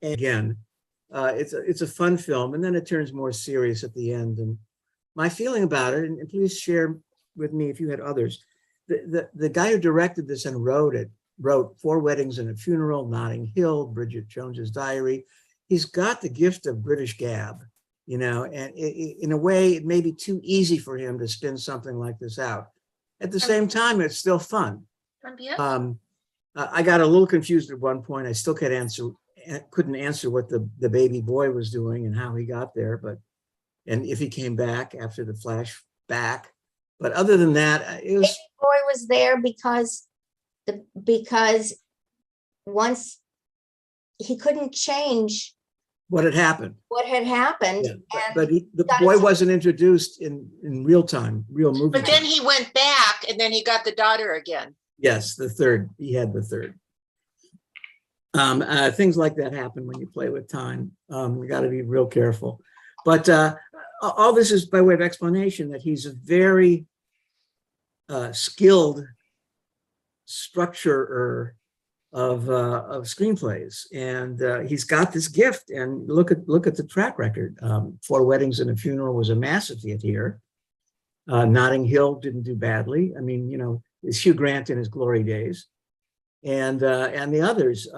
And again, it's a fun film, and then it turns more serious at the end. And my feeling about it, and please share with me if you had others. The guy who directed this and wrote Four Weddings and a Funeral, Notting Hill, Bridget Jones's Diary. He's got the gift of British gab, you know, and in a way, it may be too easy for him to spin something like this out. At the same time, it's still fun. I got a little confused at one point. I still couldn't answer what the baby boy was doing and how he got there, and if he came back after the flashback. But other than that, it was. Baby boy was there because once he couldn't change what had happened. Yeah, but the boy wasn't introduced in real time, real movie. But then he went back and then he got the daughter again. Yes, the third. He had the third. Things like that happen when you play with time. You got to be real careful. But all this is by way of explanation that he's a very skilled structurer of screenplays, and he's got this gift. And look at the track record. Four Weddings and a Funeral was a massive hit here. Notting Hill didn't do badly. I mean, you know, it's Hugh Grant in his glory days, and the others.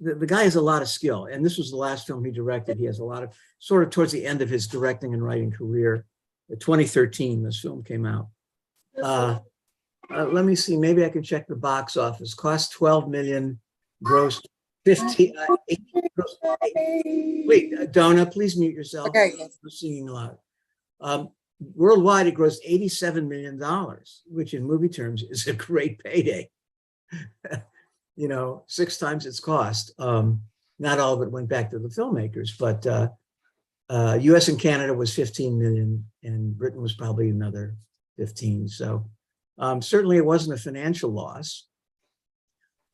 The guy has a lot of skill, and this was the last film he directed. He has a lot of, sort of towards the end of his directing and writing career. In 2013, this film came out. Let me see, maybe I can check the box office. Cost 12 million, grossed 15. Wait, Donna, please mute yourself. Okay. I'm singing loud. Worldwide, it grossed $87 million, which in movie terms is a great payday. You know, 6 times its cost. Not all of it went back to the filmmakers, but US and Canada was 15 million, and Britain was probably another 15. So certainly it wasn't a financial loss.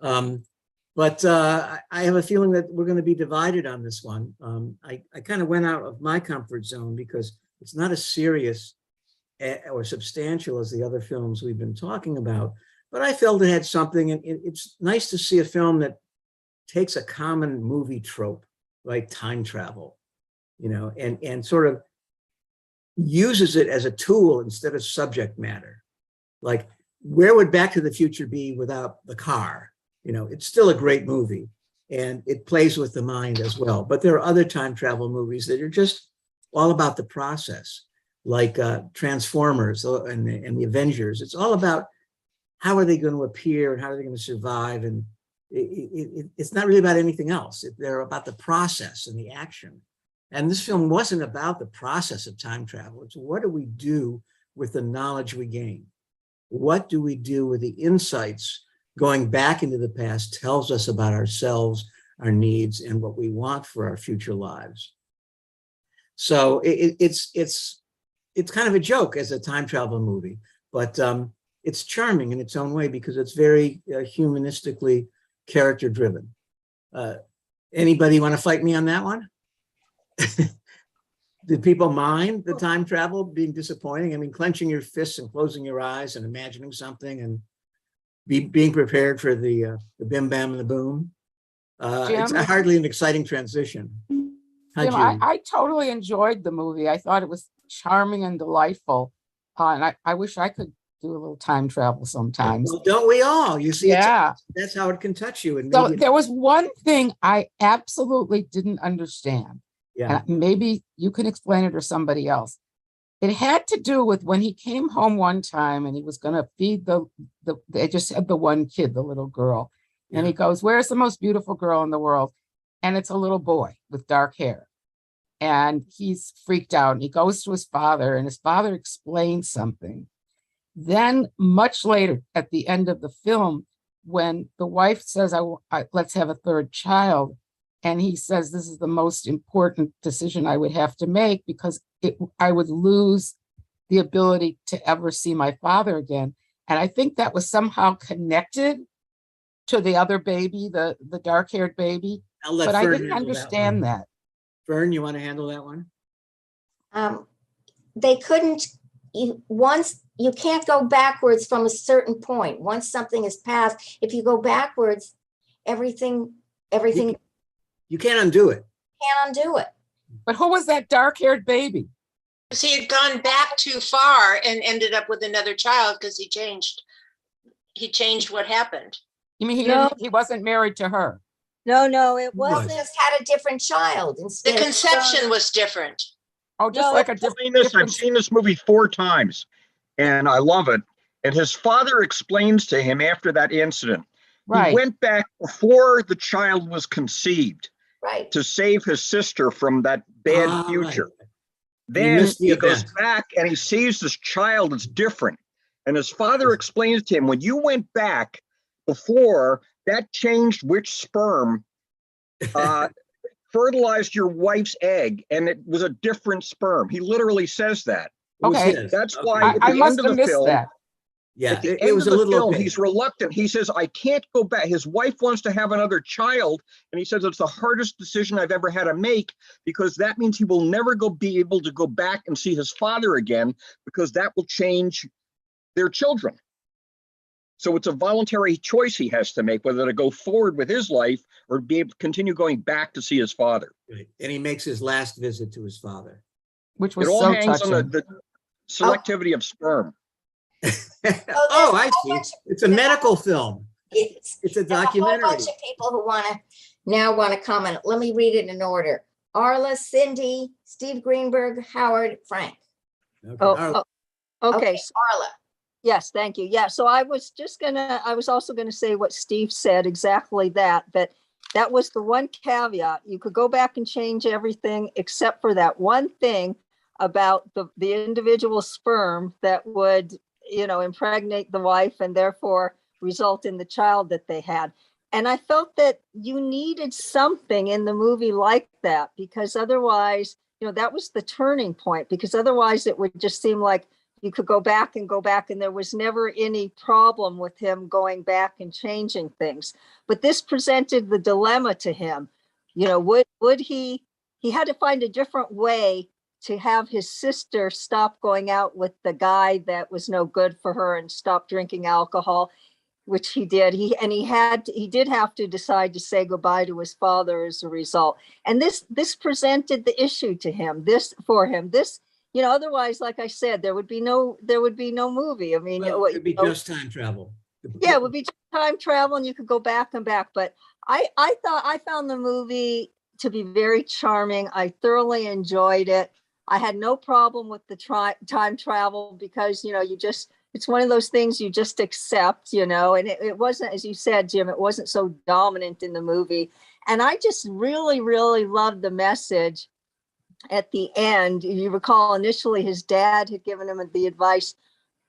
But I have a feeling that we're going to be divided on this one. I kind of went out of my comfort zone because it's not as serious or substantial as the other films we've been talking about, but I felt it had something, and it's nice to see a film that takes a common movie trope, like time travel, you know, and sort of uses it as a tool instead of subject matter. Like, where would Back to the Future be without the car? You know, it's still a great movie, and it plays with the mind as well. But there are other time travel movies that are just all about the process, like Transformers and the Avengers. It's all about how are they going to appear and how are they going to survive, and it's not really about anything else. They're about the process and the action. And this film wasn't about the process of time travel. It's what do we do with the knowledge we gain? What do we do with the insights going back into the past tells us about ourselves, our needs, and what we want for our future lives? So it's kind of a joke as a time travel movie, but it's charming in its own way because it's very humanistically character driven. Anybody want to fight me on that one? Did people mind the time travel being disappointing? I mean, clenching your fists and closing your eyes and imagining something and being prepared for the bim bam and the boom. It's hardly an exciting transition. Jim, I totally enjoyed the movie. I thought it was charming and delightful. And I wish I could do a little time travel sometimes. Well, don't we all? You see, yeah, that's how it can touch you. And so there was one thing I absolutely didn't understand. Yeah. And maybe you can explain it or somebody else. It had to do with when he came home one time and he was going to feed they just had the one kid, the little girl. Yeah. And he goes, "Where's the most beautiful girl in the world?" And it's a little boy with dark hair. And he's freaked out. And he goes to his father, and his father explains something. Then much later at the end of the film, when the wife says, let's have a third child, and he says, "This is the most important decision I would have to make because I would lose the ability to ever see my father again." And I think that was somehow connected to the other baby, the dark-haired baby. But I didn't understand that. Fern, you want to handle that one? They couldn't, you can't go backwards from a certain point. Once something is passed, if you go backwards, everything You can't undo it. can't undo it. But who was that dark-haired baby? Because he had gone back too far and ended up with another child because he changed what happened. You mean No. he wasn't married to her? No, it was. Well, wasn't. just had a different child The instead. conception was different. Oh, just No, like a I've seen this movie 4 times and I love it. And his father explains to him after that incident, he right. went back before the child was conceived Right. to save his sister from that bad Ah, future. right. Then missed the he goes event. back and he sees this child is different. And his father explains to him, when you went back before, that changed which sperm fertilized your wife's egg, and it was a different sperm. He literally says that. It was Okay. his. That's Okay. why at I the must end of have the missed film, that. Yeah, at the it end was of a the little film, opaque. he's reluctant. He says, I can't go back. His wife wants to have another child. And he says, it's the hardest decision I've ever had to make, because that means he will never be able to go back and see his father again, because that will change their children. So it's a voluntary choice he has to make, whether to go forward with his life or be able to continue going back to see his father. Right. And he makes his last visit to his father. Which It was all so hangs on touching. the selectivity of sperm. Oh, I see. It's a medical film. It's It's a there's a whole documentary. bunch of people who want to comment. Let me read it in order. Arla, Cindy, Steve Greenberg, Howard, Frank. Okay. Oh, Arla, okay. Arla. Yes, thank you. Yeah, so I was also gonna say what Steve said, exactly that was the one caveat. You could go back and change everything except for that one thing about the individual sperm that would, impregnate the wife and therefore result in the child that they had. And I felt that you needed something in the movie like that, because otherwise, that was the turning point, because otherwise it would just seem like you could go back, and there was never any problem with him going back and changing things. But this presented the dilemma to him. Would he had to find a different way to have his sister stop going out with the guy that was no good for her and stop drinking alcohol, which he did. He did have to decide to say goodbye to his father as a result. And this presented the issue to him, otherwise, like I said, there would be no movie. I mean, well, it'd be just time travel. yeah, it would be time travel and you could go back and back. But I found the movie to be very charming. I thoroughly enjoyed it. I had no problem with the time travel, because, it's one of those things you just accept, and it wasn't, as you said, Jim, it wasn't so dominant in the movie. And I just really, really loved the message at the end. You recall initially his dad had given him the advice,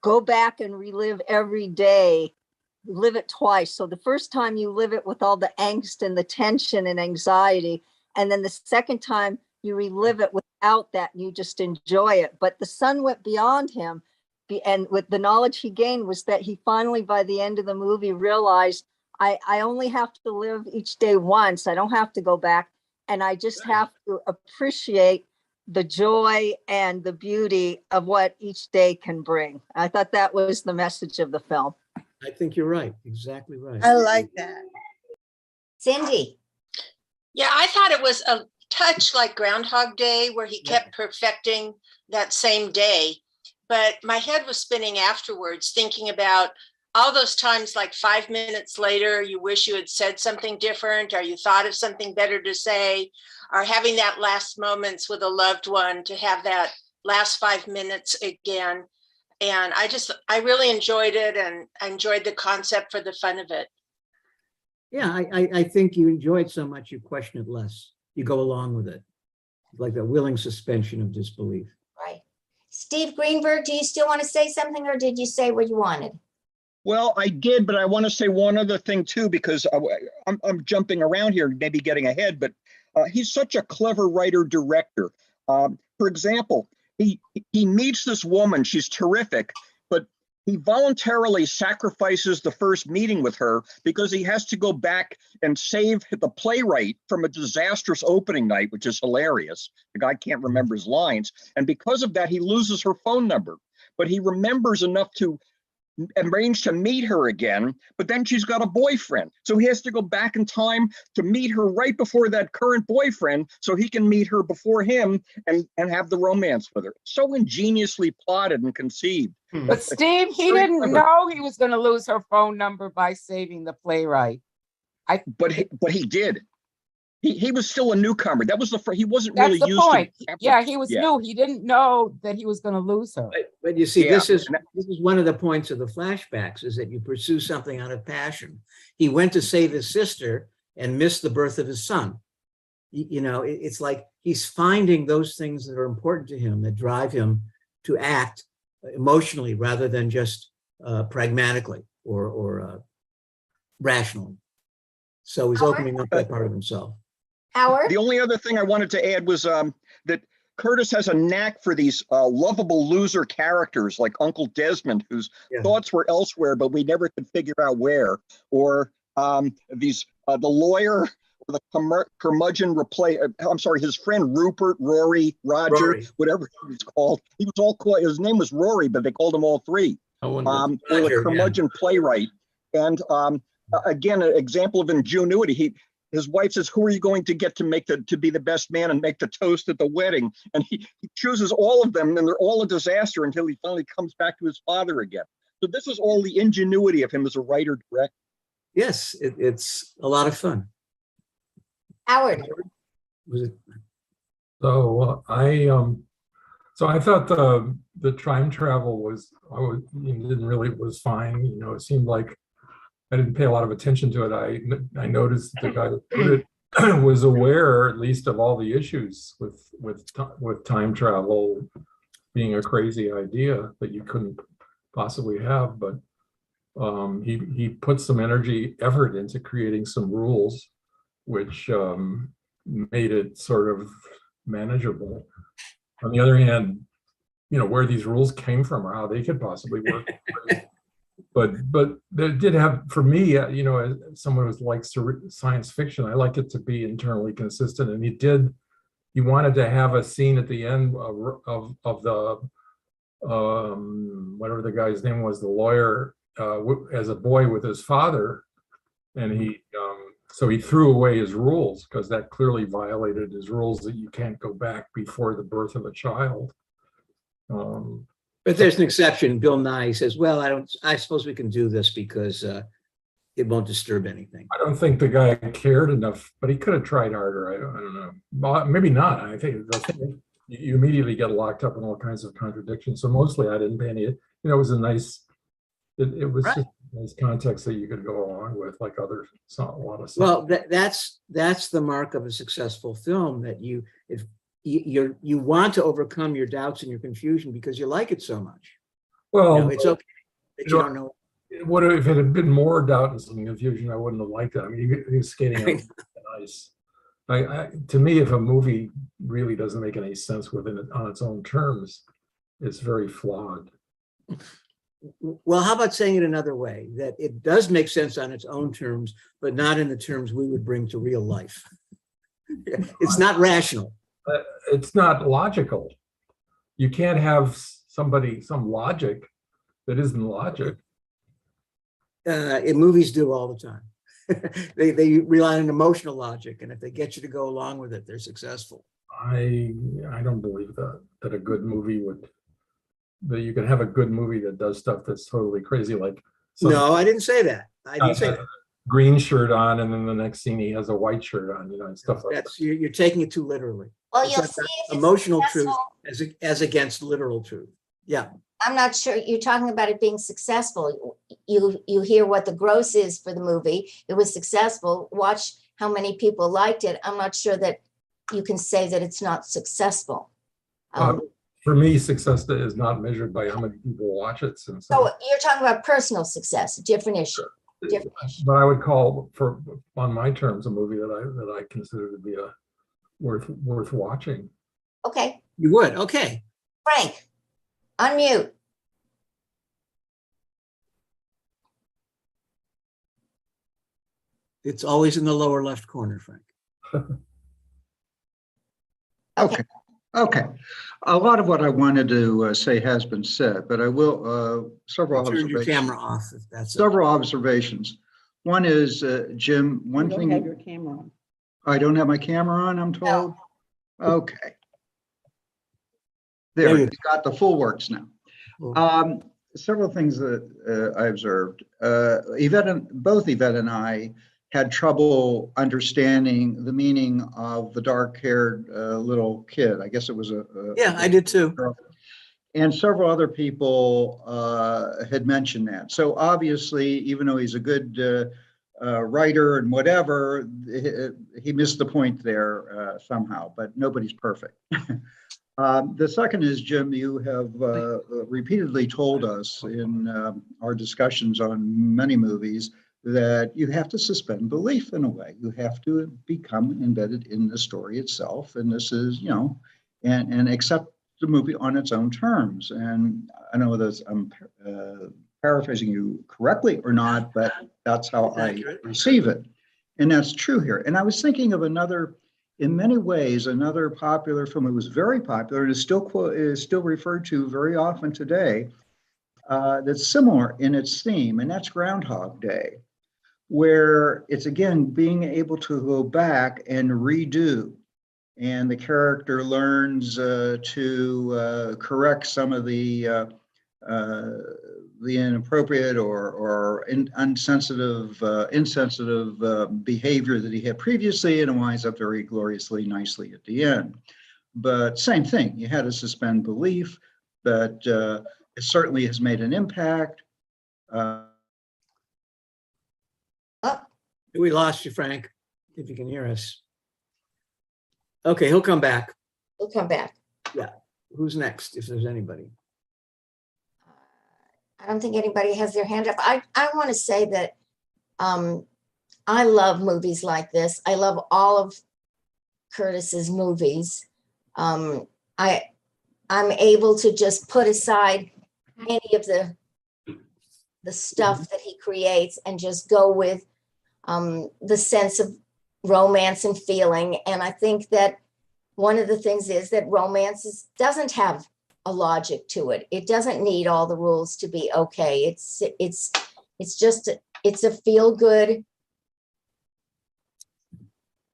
go back and relive every day, live it twice. So the first time you live it with all the angst and the tension and anxiety. And then the second time you relive it without that, and you just enjoy it. But the son went beyond him. And with the knowledge he gained was that he finally, by the end of the movie, realized I only have to live each day once. I don't have to go back. And I just have to appreciate the joy and the beauty of what each day can bring. I thought that was the message of the film. I think you're right. Exactly right. I like that. Cindy. Yeah, I thought it was a touch like Groundhog Day, where he kept perfecting that same day. But my head was spinning afterwards, thinking about all those times, like 5 minutes later, you wish you had said something different, or you thought of something better to say, or having that last moments with a loved one, to have that last 5 minutes again. And I really enjoyed it, and I enjoyed the concept for the fun of it. Yeah, I think you enjoy it so much, you question it less. You go along with it, like a willing suspension of disbelief. Right. Steve Greenberg, do you still want to say something, or did you say what you wanted? Well, I did, but I want to say one other thing too, because I'm jumping around here, maybe getting ahead, but he's such a clever writer director. For example, he meets this woman, she's terrific, but he voluntarily sacrifices the first meeting with her because he has to go back and save the playwright from a disastrous opening night, which is hilarious. The guy can't remember his lines. And because of that, he loses her phone number, but he remembers enough to arranged to meet her again, but then she's got a boyfriend. So he has to go back in time to meet her right before that current boyfriend so he can meet her before him and have the romance with her. So ingeniously plotted and conceived. But Steve, he Very didn't clever. know he was going to lose her phone number by saving the playwright. But he did. He was still a newcomer. That was he wasn't That's really the used point. to. Yeah, he was Yeah. new. He didn't know that he was going to lose her. But you see, Yeah, this is and one of the points of the flashbacks, is that you pursue something out of passion. He went to save his sister and missed the birth of his son. You know, it's like he's finding those things that are important to him, that drive him to act emotionally rather than just pragmatically or rationally. So he's opening up that part of himself. Howard? The only other thing I wanted to add was that Curtis has a knack for these lovable loser characters like Uncle Desmond, whose thoughts were elsewhere, but we never could figure out where. Or the lawyer, or the curmudgeon his friend Rupert, Rory, Roger, whatever he was called. He was all called, his name was Rory, but they called him all three. Or the curmudgeon playwright. And again, an example of ingenuity. His wife says, "Who are you going to get to be the best man and make the toast at the wedding?" And he chooses all of them, and they're all a disaster until he finally comes back to his father again. So this is all the ingenuity of him as a writer director. Yes, it's a lot of fun. Howard? Was it? So I thought the time travel was fine. You know, it seemed like I didn't pay a lot of attention to it. I noticed that the guy who put it was aware, at least, of all the issues with time travel being a crazy idea that you couldn't possibly have. But he put some effort into creating some rules, which made it sort of manageable. On the other hand, you know, where these rules came from or how they could possibly work. But it did have, for me, you know, as someone who likes science fiction, I like it to be internally consistent. And he wanted to have a scene at the end of the, whatever the guy's name was, the lawyer, as a boy with his father. And so he threw away his rules because that clearly violated his rules that you can't go back before the birth of a child. But there's an exception. Bill Nye says, "Well, I suppose we can do this because it won't disturb anything." I don't think the guy cared enough, but he could have tried harder. I don't know. Well, maybe not. I think you immediately get locked up in all kinds of contradictions. So mostly I didn't pay any. You know, it was a nice. It was just a nice context that you could go along with, like a lot of stuff. Well, that's the mark of a successful film, that you want to overcome your doubts and your confusion because you like it so much. Well, you know, it's okay that you don't know. If it had been more doubt and some confusion, I wouldn't have liked it. I mean, he was skating on ice. To me, if a movie really doesn't make any sense on its own terms, it's very flawed. Well, how about saying it another way? That it does make sense on its own terms, but not in the terms we would bring to real life. It's not rational. It's not logical. You can't have some logic that isn't logic. Movies do all the time. they rely on emotional logic, and if they get you to go along with it, they're successful. I don't believe that a good movie that you can have a good movie that does stuff that's totally crazy. Like no, I didn't say that. I didn't say that. Green shirt on, and then the next scene he has a white shirt on, you know, and stuff like that. You're taking it too literally. Well, It's you'll like see if it's emotional truth successful. as against literal truth. Yeah. I'm not sure you're talking about it being successful. You hear what the gross is for the movie. It was successful. Watch how many people liked it. I'm not sure that you can say that it's not successful. For me, success is not measured by how many people watch it. So you're talking about personal success, a different issue. But I would call, on my terms, a movie that I consider to be worth watching. Okay. You would? Okay. Frank, unmute. It's always in the lower left corner, Frank. Okay. Okay. A lot of what I wanted to say has been said, but I will, several Turn your observations. camera off if that's. Several observations. One is, Jim, one You thing. don't have your camera on. I don't have my camera on, I'm told. Okay. There There, you you got the full works now. Cool. Several things that I observed. Both Yvette and I had trouble understanding the meaning of the dark-haired little kid. I guess it was a Yeah, I did too. girl. And several other people had mentioned that. So obviously, even though he's a good writer and whatever, he missed the point there somehow, but nobody's perfect. The second is, Jim, you have repeatedly told us in our discussions on many movies that you have to suspend belief in a way. You have to become embedded in the story itself. And this is, and accept the movie on its own terms. And I know that I'm paraphrasing you correctly or not, but that's how I receive it. And that's true here. And I was thinking of another, in many ways, another popular film. It was very popular and is still referred to very often today. That's similar in its theme, and that's Groundhog Day, where it's again being able to go back and redo, and the character learns to correct some of the inappropriate or insensitive behavior that he had previously, and it winds up very gloriously, nicely at the end. But same thing, you had to suspend belief, but it certainly has made an impact. We lost you, Frank, if you can hear us. Okay, he'll come back. We'll come back. Yeah. Who's next, if there's anybody? I don't think anybody has their hand up. I want to say that I love movies like this. I love all of Curtis's movies. I'm able to just put aside any of the stuff that he creates and just go with the sense of romance and feeling. And I think that one of the things is that romance doesn't have a logic to it. It doesn't need all the rules to be okay. It's a feel good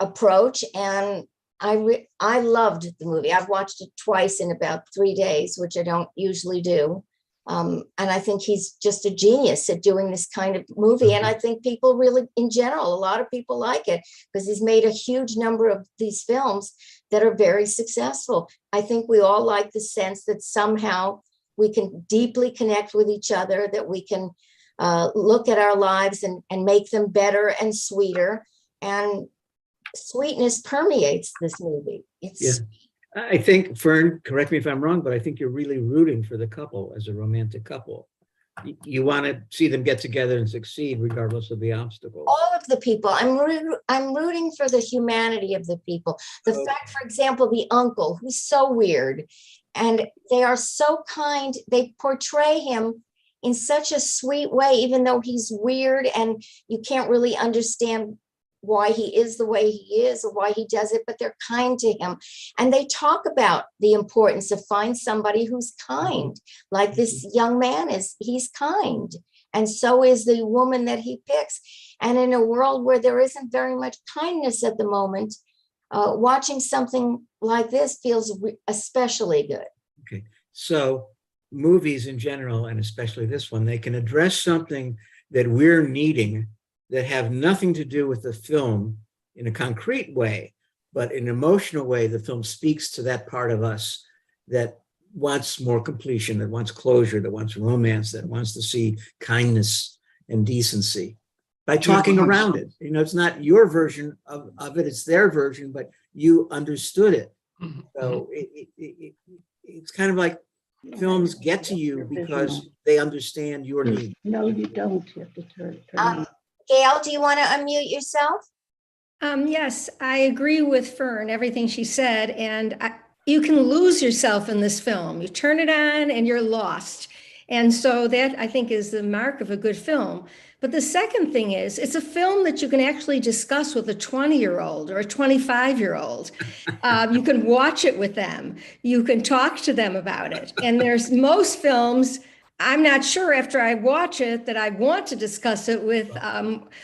approach, and I loved the movie. I've watched it twice in about 3 days, which I don't usually do. And I think he's just a genius at doing this kind of movie. And I think people really, in general, a lot of people like it because he's made a huge number of these films that are very successful. I think we all like the sense that somehow we can deeply connect with each other, that we can look at our lives and make them better and sweeter. And sweetness permeates this movie. It's I think, Fern, correct me if I'm wrong, but I think you're really rooting for the couple as a romantic couple. You want to see them get together and succeed regardless of the obstacles. all of the people. I'm rooting for the humanity of the people. The fact, for example, the uncle, who's so weird, and they are so kind. They portray him in such a sweet way, even though he's weird and you can't really understand why he is the way he is or why he does it, but they're kind to him. And they talk about the importance of find somebody who's kind, like this young man is, he's kind. And so is the woman that he picks. And in a world where there isn't very much kindness at the moment, watching something like this feels especially good. Okay, so movies in general, and especially this one, they can address something that we're needing that have nothing to do with the film in a concrete way, but in an emotional way. The film speaks to that part of us that wants more completion, that wants closure, that wants romance, that wants to see kindness and decency by talking around it. You know, it's not your version of it, it's their version, but you understood it. So it's kind of like films get to you because they understand your need. No, you don't. You have to turn on. Gail, do you want to unmute yourself? Yes, I agree with Fern, everything she said, and you can lose yourself in this film. You turn it on and you're lost. And so that, I think, is the mark of a good film. But the second thing is, it's a film that you can actually discuss with a 20-year-old or a 25-year-old. You can watch it with them. You can talk to them about it. And there's most films, I'm not sure after I watch it that I want to discuss it with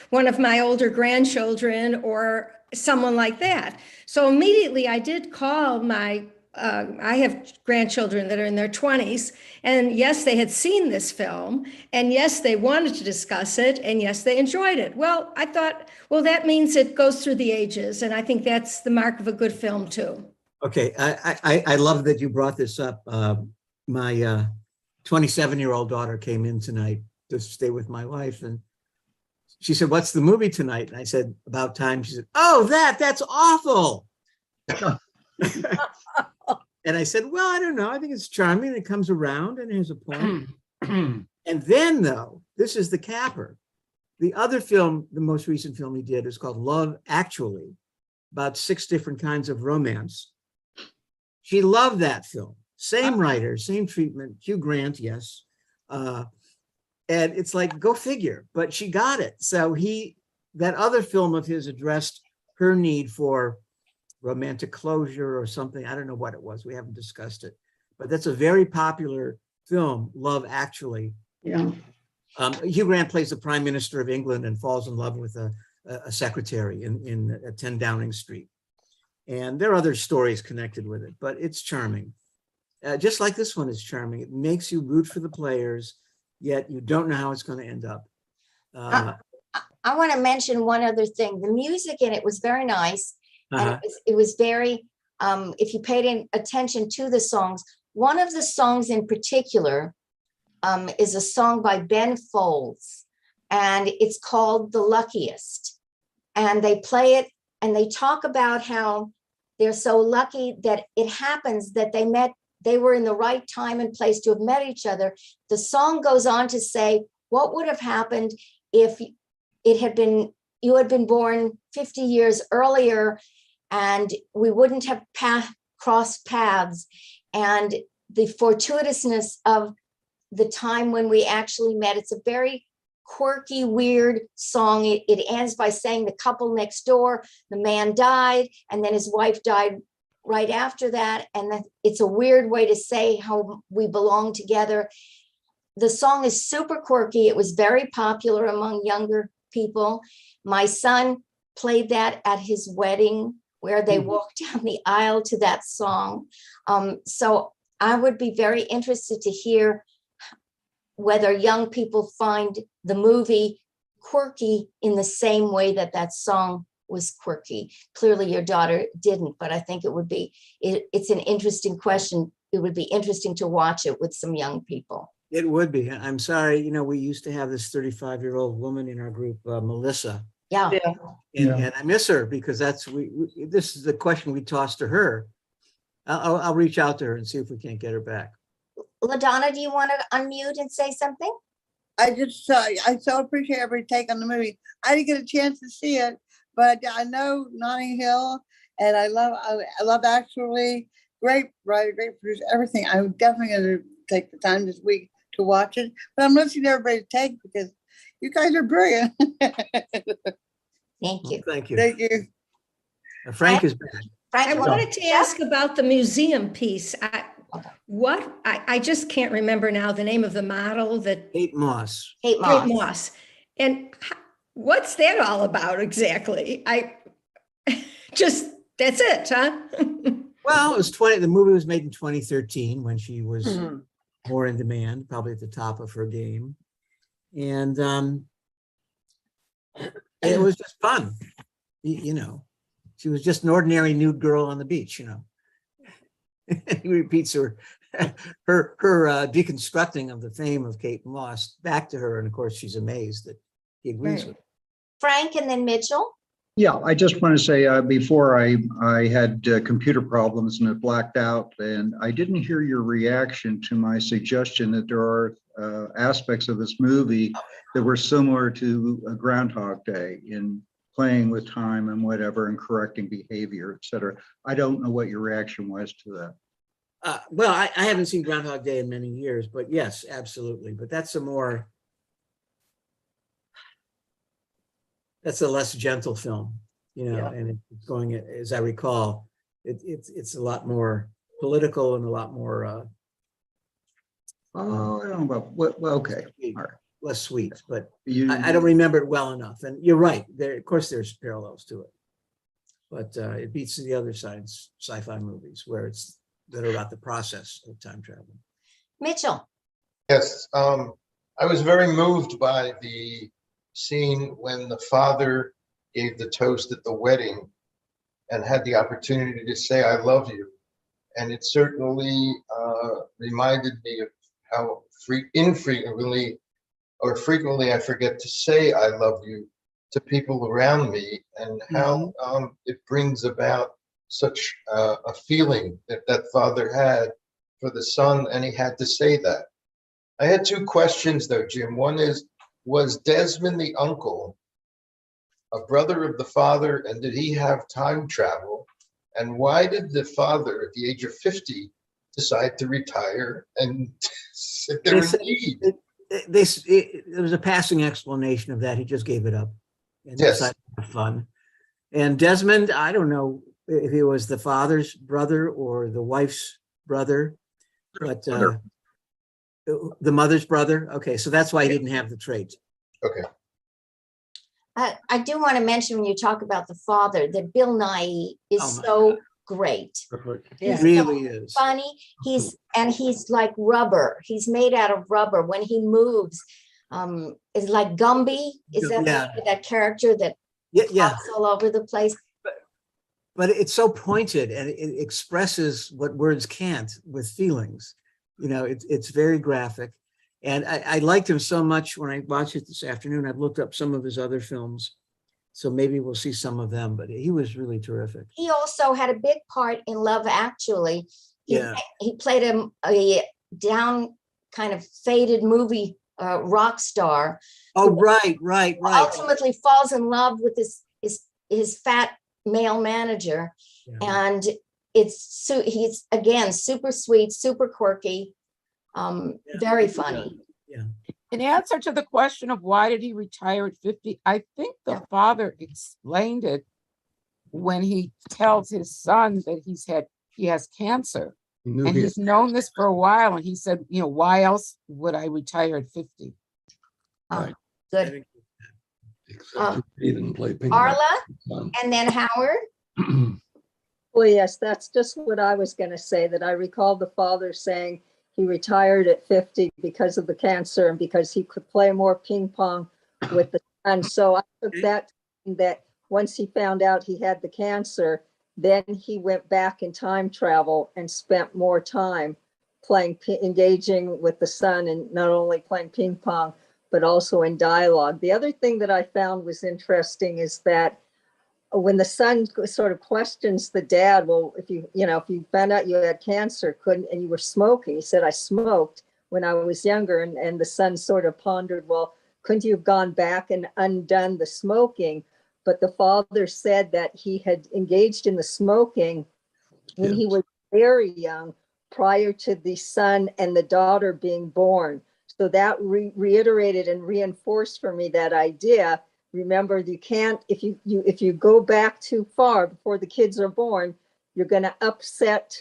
one of my older grandchildren or someone like that. So immediately I did call I have grandchildren that are in their 20s, and yes, they had seen this film, and yes, they wanted to discuss it, and yes, they enjoyed it. Well, I thought, well, that means it goes through the ages, and I think that's the mark of a good film too. Okay, I love that you brought this up. My 27-year-old daughter came in tonight to stay with my wife, and she said, "What's the movie tonight?" And I said, "About Time." She said, "Oh, that's awful." And I said, "Well, I don't know. I think it's charming. It comes around and has a point." And then, though, this is the capper. The other film, the most recent film he did, is called Love Actually, about 6 different kinds of romance. She loved that film. Same writer, same treatment. Hugh Grant, yes. And it's like, go figure. But she got it. So that other film of his addressed her need for romantic closure or something. I don't know what it was. We haven't discussed it, but that's a very popular film, Love Actually. Yeah. Hugh Grant plays the Prime Minister of England and falls in love with a secretary in 10 Downing Street. And there are other stories connected with it, but it's charming. Just like this one is charming. It makes you root for the players, yet you don't know how it's going to end up. I want to mention one other thing. The music in it was very nice. Uh-huh. And it was very, if you paid attention to the songs, one of the songs in particular is a song by Ben Folds, and it's called The Luckiest. And they play it and they talk about how they're so lucky that it happens that they were in the right time and place to have met each other. The song goes on to say, what would have happened if you had been born 50 years earlier, and we wouldn't have crossed paths, and the fortuitousness of the time when we actually met. It's a very quirky, weird song. It ends by saying the couple next door, the man died, and then his wife died right after that. And it's a weird way to say how we belong together. The song is super quirky. It was very popular among younger people. My son played that at his wedding, where they walked down the aisle to that song. So I would be very interested to hear whether young people find the movie quirky in the same way that song was quirky. Clearly your daughter didn't, but I think it's an interesting question. It would be interesting to watch it with some young people. It would be. I'm sorry, we used to have this 35-year-old woman in our group, Melissa. Yeah. And I miss her because this is the question we tossed to her. I'll reach out to her and see if we can't get her back. LaDonna, do you want to unmute and say something? I so appreciate every take on the movie. I didn't get a chance to see it, but I know Notting Hill, and I love Actually. Great writer, great producer, everything. I'm definitely going to take the time this week to watch it, but I'm listening to everybody's take because you guys are brilliant. Thank you. Thank you. Thank you. Frank is back. Frank, I wanted to ask about the museum piece. I just can't remember now the name of the model that Kate Moss. Kate Kate Moss. Moss. And what's that all about exactly? That's it, huh? Well, it was the movie was made in 2013 when she was more in demand, probably at the top of her game. And it was just fun. She was just an ordinary nude girl on the beach, He repeats her deconstructing of the fame of Kate Moss back to her. And of course, she's amazed that he agrees with it. Frank and then Mitchell. Yeah, I just want to say before I had computer problems and it blacked out, and I didn't hear your reaction to my suggestion that there are aspects of this movie that were similar to a Groundhog Day in playing with time and whatever and correcting behavior, et cetera. I don't know what your reaction was to that. Well, I haven't seen Groundhog Day in many years, but yes, absolutely. But that's that's a less gentle film, you know, Yeah. and it's going, as I recall, it's a lot more political and a lot more Oh, I don't know, well, okay. sweet, All right. less sweet, but You, I don't remember it well enough. And you're right, there, of course, there's parallels to it, but it beats the other side's sci-fi movies where it's that are about the process of time travel. Mitchell, Yes, I was very moved by the scene when the father gave the toast at the wedding and had the opportunity to say, "I love you." And it certainly reminded me of how infrequently or frequently I forget to say "I love you" to people around me, and how it brings about such a feeling that that father had for the son, and he had to say that. I had two questions though, Jim. One is, was Desmond the uncle a brother of the father, and did he have time travel? And why did the father at the age of 50 decide to retire and sit there and read? There was a passing explanation of that. He just gave it up and Yes. decided to have fun. And Desmond, I don't know if he was the father's brother or the wife's brother, but the mother's brother. Okay, so that's why he didn't have the traits. Okay. I do want to mention when you talk about the father that Bill Nighy is Oh my so great. He He's really is. funny. He's like rubber. He's made out of rubber. When he moves, is like Gumby. Is that Yeah. that character that Yeah. pops all over the place? But it's so pointed and it expresses what words can't with feelings. You know, it's very graphic. And I liked him so much when I watched it this afternoon. I've looked up some of his other films, so maybe we'll see some of them, but he was really terrific. He also had a big part in Love Actually. Yeah. He played a down kind of faded movie rock star. Oh, right. Ultimately falls in love with his fat male manager. Yeah. And he's again super sweet, super quirky, very funny. Yeah. In answer to the question of why did he retire at 50, I think the father explained it when he tells his son that he has cancer. And he's known this for a while. And he said, you know, why else would I retire at 50? Right. Good. Except he didn't play ping Arla pong. and then Howard. Well, yes, that's just what I was going to say, that I recall the father saying he retired at 50 because of the cancer and because he could play more ping pong with the son. So I took that once he found out he had the cancer, then he went back in time travel and spent more time engaging with the son, and not only playing ping pong, but also in dialogue. The other thing that I found was interesting is that when the son sort of questions the dad, well, if you found out you had cancer, and you were smoking, he said, I smoked when I was younger. And the son sort of pondered, well, couldn't you have gone back and undone the smoking? But the father said that he had engaged in the smoking when he was very young, prior to the son and the daughter being born. So that reiterated and reinforced for me that idea. Remember, you can't, if you go back too far before the kids are born, you're going to upset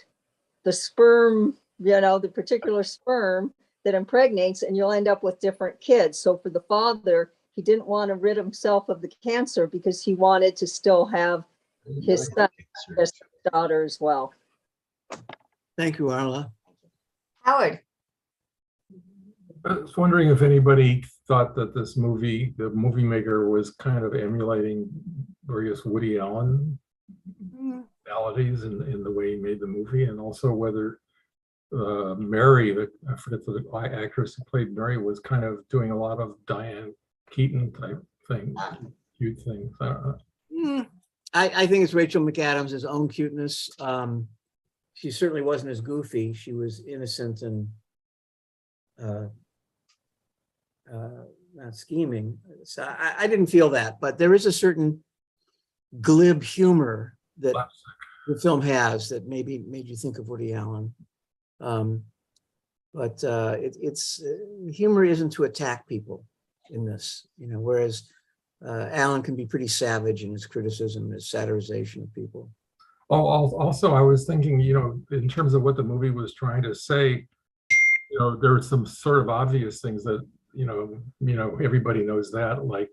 the sperm, the particular sperm that impregnates, and you'll end up with different kids. So for the father, he didn't want to rid himself of the cancer because he wanted to still have his son, his daughter as well. Thank you, Arla. Howard. I was wondering if anybody thought that this movie, the movie maker, was kind of emulating various Woody Allen qualities in the way he made the movie, and also whether Mary, I forget the actress who played Mary, was kind of doing a lot of Diane Keaton type thing, cute things. I don't know. I think it's Rachel McAdams' own cuteness. She certainly wasn't as goofy. She was innocent and not scheming. So I didn't feel that, but there is a certain glib humor that the film has that maybe made you think of Woody Allen. But it's humor isn't to attack people in this, whereas Alan can be pretty savage in his criticism, his satirization of people. Oh, also, I was thinking, in terms of what the movie was trying to say, there were some sort of obvious things that, everybody knows that, like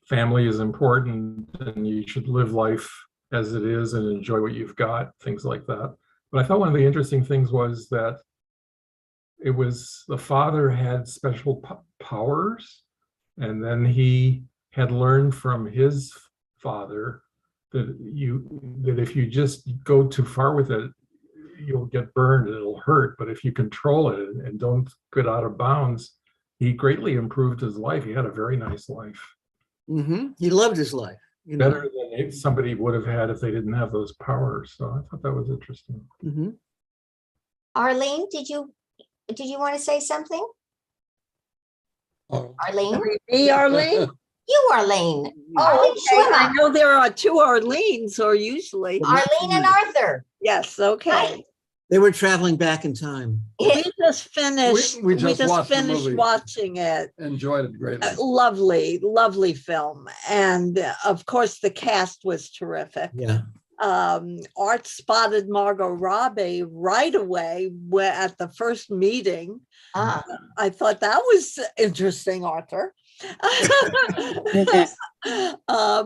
family is important and you should live life as it is and enjoy what you've got, things like that. But I thought one of the interesting things was that it was the father had special powers, and then he had learned from his father that if you just go too far with it, you'll get burned, it'll hurt. But if you control it and don't get out of bounds, he greatly improved his life. He had a very nice life. Mm-hmm. He loved his life. Better than somebody would have had if they didn't have those powers. So I thought that was interesting. Mm-hmm. Arlene, did you want to say something? Arlene? Me, Arlene? You, Arlene. Oh, okay. Schwimmer. I know there are two Arlenes, or usually. Arlene and Arthur. Yes, okay. They were traveling back in time. We just finished, We we just just watched the finished movie. watching it. Enjoyed it greatly. Lovely, lovely film. And of course, the cast was terrific. Yeah. Art spotted Margot Robbie right away at the first meeting. I thought that was interesting, Arthur.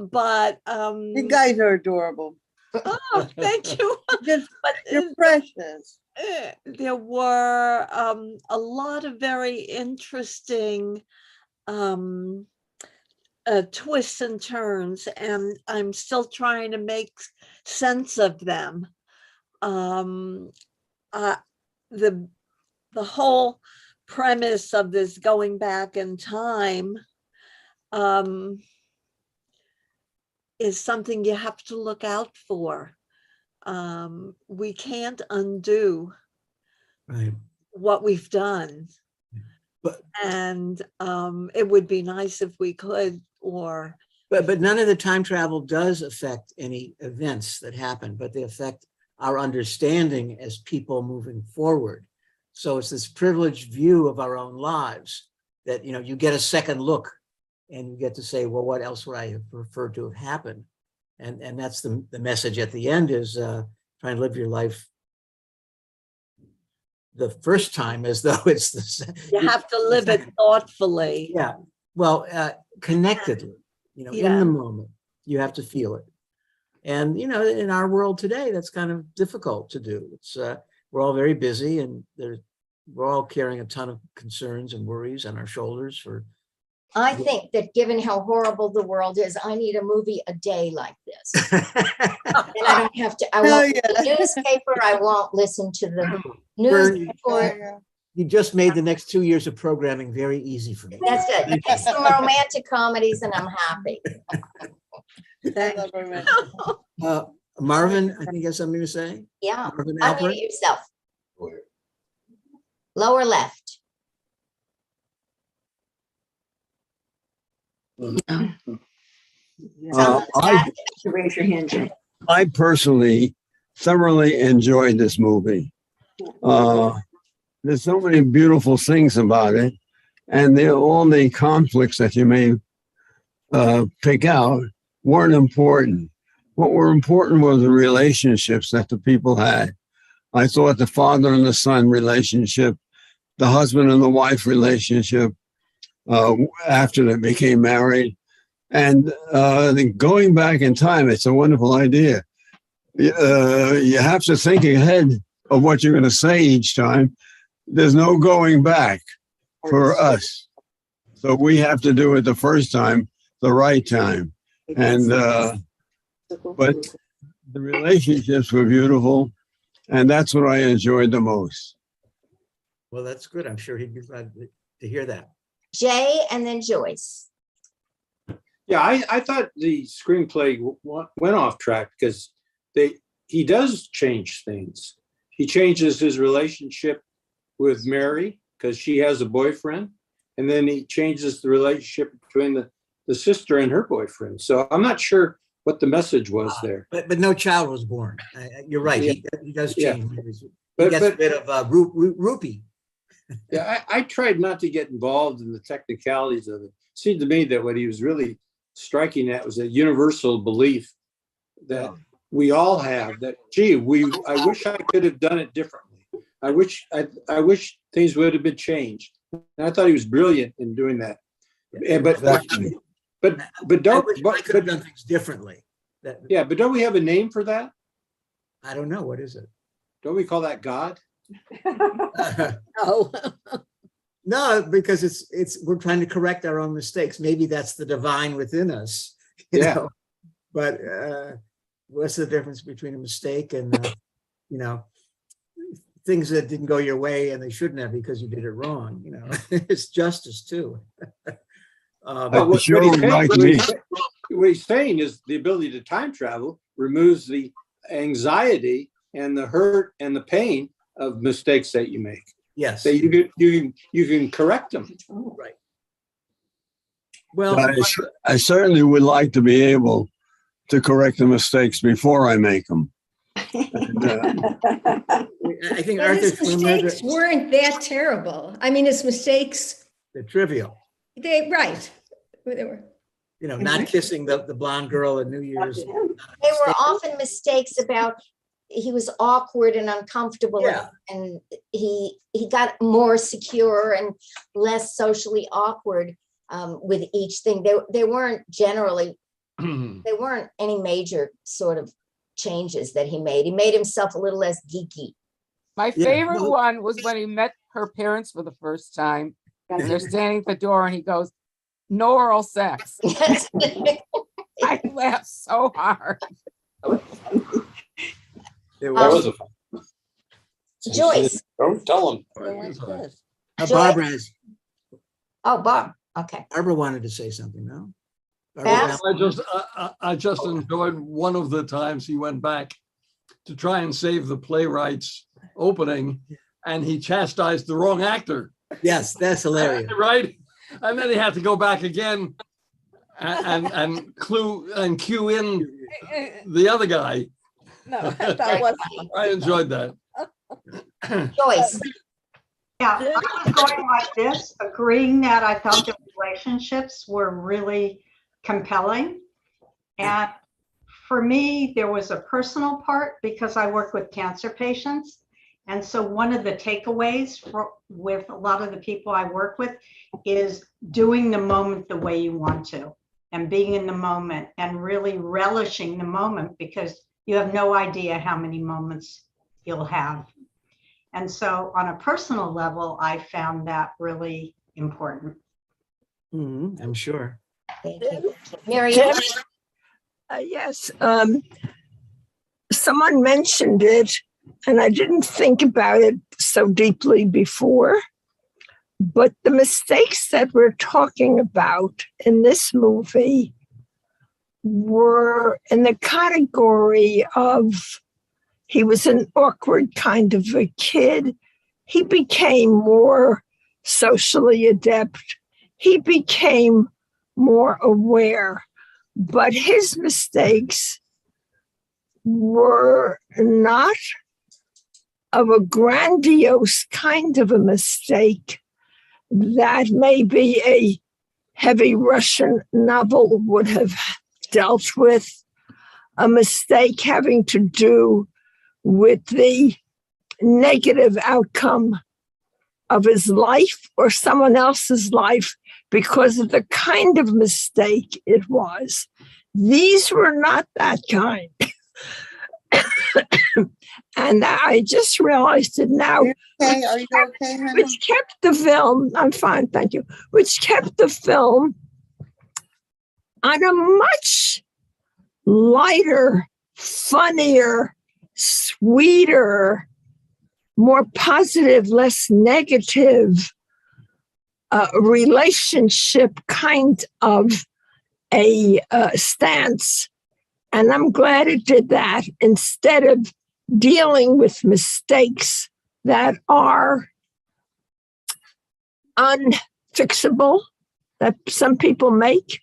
But You guys are adorable. oh, thank you. You're precious. There were a lot of very interesting twists and turns, and I'm still trying to make sense of them. The whole premise of this going back in time is something you have to look out for. We can't undo Right. what we've done. And it would be nice if we could, But none of the time travel does affect any events that happen, but they affect our understanding as people moving forward. So it's this privileged view of our own lives that, you get a second look and you get to say, well, what else would I have preferred to have happened? And that's the message at the end is trying to live your life the first time as though it's the you have to live it thoughtfully. Yeah. Well, connectedly, in the moment, you have to feel it. And, in our world today, that's kind of difficult to do. It's we're all very busy and we're all carrying a ton of concerns and worries on our shoulders for. I think that given how horrible the world is, I need a movie a day like this. And I don't have to, I won't read the newspaper, I won't listen to the news report. You just made the next 2 years of programming very easy for me. That's good. Make some romantic comedies and I'm happy. Marvin, I think you have something to say? Yeah, Marvin unmute Alpert? yourself. Lower left. Raise your hand, Jay. I personally thoroughly enjoyed this movie. There's so many beautiful things about it, and all the conflicts that you may pick out weren't important. What were important were the relationships that the people had. I thought the father and the son relationship, the husband and the wife relationship after they became married, and going back in time, it's a wonderful idea. You have to think ahead of what you're going to say each time. There's no going back for us. So we have to do it the first time, the right time. And but the relationships were beautiful, and that's what I enjoyed the most. Well, that's good. I'm sure he'd be glad to hear that. Jay and then Joyce. Yeah, I thought the screenplay went off track because he does change things. He changes his relationship with Mary because she has a boyfriend, and then he changes the relationship between the sister and her boyfriend. So I'm not sure what the message was there. But no child was born. You're right. Yeah. He does Yeah. change. He gets a bit of rupee. Yeah, I tried not to get involved in the technicalities of it. It seemed to me that what he was really striking that was a universal belief that we all have, that, gee, I wish I could have done it differently. I wish things would have been changed. And I thought he was brilliant in doing that. And, but don't, I could have done things differently. Yeah, but don't we have a name for that? I don't know. What is it? Don't we call that God? No. No, because it's we're trying to correct our own mistakes. Maybe that's the divine within us, you know. But what's the difference between a mistake and you know, things that didn't go your way and they shouldn't have because you did it wrong? You know, it's justice too. What he's saying is the ability to time travel removes the anxiety and the hurt and the pain of mistakes that you make. Yes. So you can correct them. Right. Well, I certainly would like to be able to correct the mistakes before I make them. And, I think But his Arthur mistakes weren't that terrible. I mean, his mistakes, they're trivial. right. They were. You know, not kissing the blonde girl at New Year's. They were often mistakes about he was awkward and uncomfortable, and he got more secure and less socially awkward with each thing. They weren't generally, they weren't any major sort of changes that he made. He made himself a little less geeky. My favorite one was when he met her parents for the first time. And they're standing at the door and he goes, "No oral sex." I laughed so hard. Was a fun. Joyce. Don't tell him. Barbara is. Oh, Bob. Okay. Barbara wanted to say something, no? I just enjoyed one of the times he went back to try and save the playwright's opening, and he chastised the wrong actor. Yes, that's hilarious. Right? And then he had to go back again and cue in the other guy. No, that was. I enjoyed that. Joyce. Yeah, I was going like this, agreeing that I felt the relationships were really compelling. And for me, there was a personal part because I work with cancer patients. And so one of the takeaways with a lot of the people I work with is doing the moment the way you want to, and being in the moment and really relishing the moment, because you have no idea how many moments you'll have. And so on a personal level, I found that really important. I'm sure. Thank you. Mary. Yes. Someone mentioned it, and I didn't think about it so deeply before. But the mistakes that we're talking about in this movie were in the category of he was an awkward kind of a kid. He became more socially adept. He became more aware. But his mistakes were not of a grandiose kind of a mistake that maybe a heavy Russian novel would have dealt with, a mistake having to do with the negative outcome of his life or someone else's life because of the kind of mistake it was. These were not that kind. And I just realized it now. Okay, are you okay, honey? Which kept the film, I'm fine, thank you, which kept the film on a much lighter, funnier, sweeter, more positive, less negative relationship kind of a stance. And I'm glad it did that instead of dealing with mistakes that are unfixable, that some people make,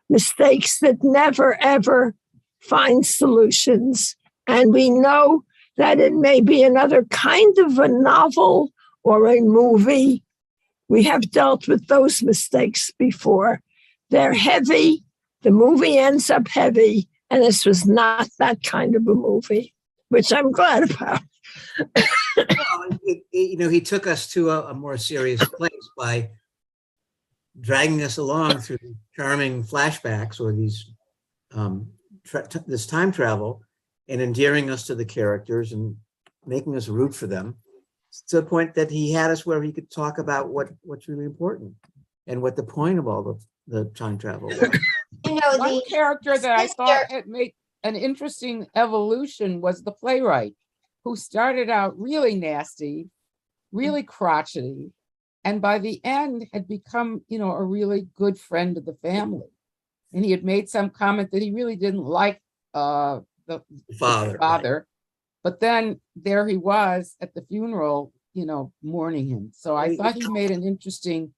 mistakes that never, ever find solutions. And we know that it may be another kind of a novel or a movie. We have dealt with those mistakes before. They're heavy, The movie ends up heavy, and this was not that kind of a movie, which I'm glad about. Well, he took us to a more serious place by dragging us along through charming flashbacks or these this time travel, and endearing us to the characters and making us root for them, to the point that he had us where he could talk about what's really important and what the point of all the time travel was. One character that I thought had made an interesting evolution was the playwright, who started out really nasty, really crotchety, and by the end had become, a really good friend of the family. And he had made some comment that he really didn't like the father. But then there he was at the funeral, mourning him. So I thought he made an interesting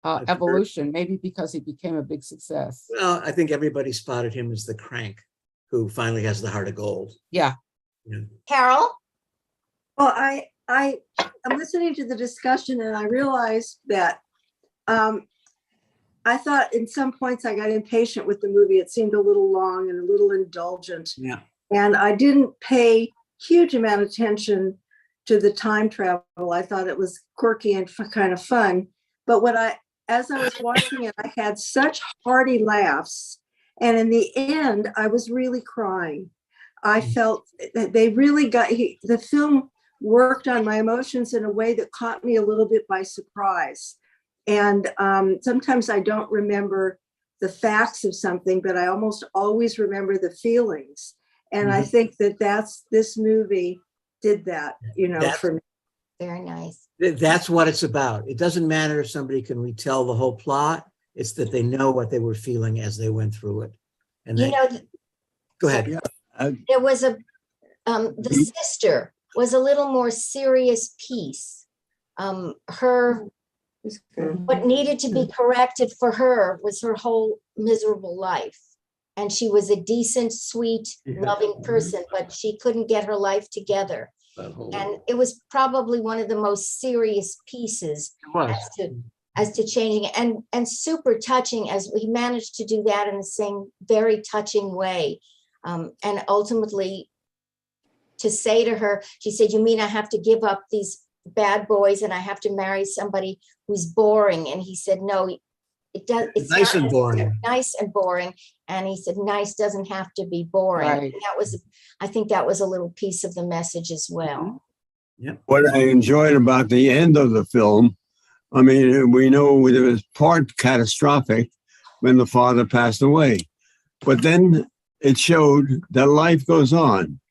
evolution, maybe because he became a big success. Well, I think everybody spotted him as the crank who finally has the heart of gold. Yeah. Carol? Well, I'm listening to the discussion and I realized that I thought in some points I got impatient with the movie. It seemed a little long and a little indulgent. Yeah. And I didn't pay huge amount of attention to the time travel. I thought it was quirky and kind of fun. But as I was watching it, I had such hearty laughs. And in the end, I was really crying. I felt that they really the film worked on my emotions in a way that caught me a little bit by surprise. And sometimes I don't remember the facts of something, but I almost always remember the feelings. And I think this movie did that, for me. Very nice. That's what it's about. It doesn't matter if somebody can retell the whole plot. It's that they know what they were feeling as they went through it. And go ahead. Yeah. There was the sister was a little more serious piece. What needed to be corrected for her was her whole miserable life. And she was a decent, sweet, loving person, but she couldn't get her life together. And it was probably one of the most serious pieces as to changing it, and super touching, as we managed to do that in the same very touching way. And ultimately to say to her, she said, "You mean I have to give up these bad boys and I have to marry somebody who's boring?" And he said, "No, it does. It's nice and boring. Nice and boring." And he said, "Nice doesn't have to be boring." Right. I think that was a little piece of the message as well. Yeah. What I enjoyed about the end of the film, I mean, we know it was part catastrophic when the father passed away, but then it showed that life goes on.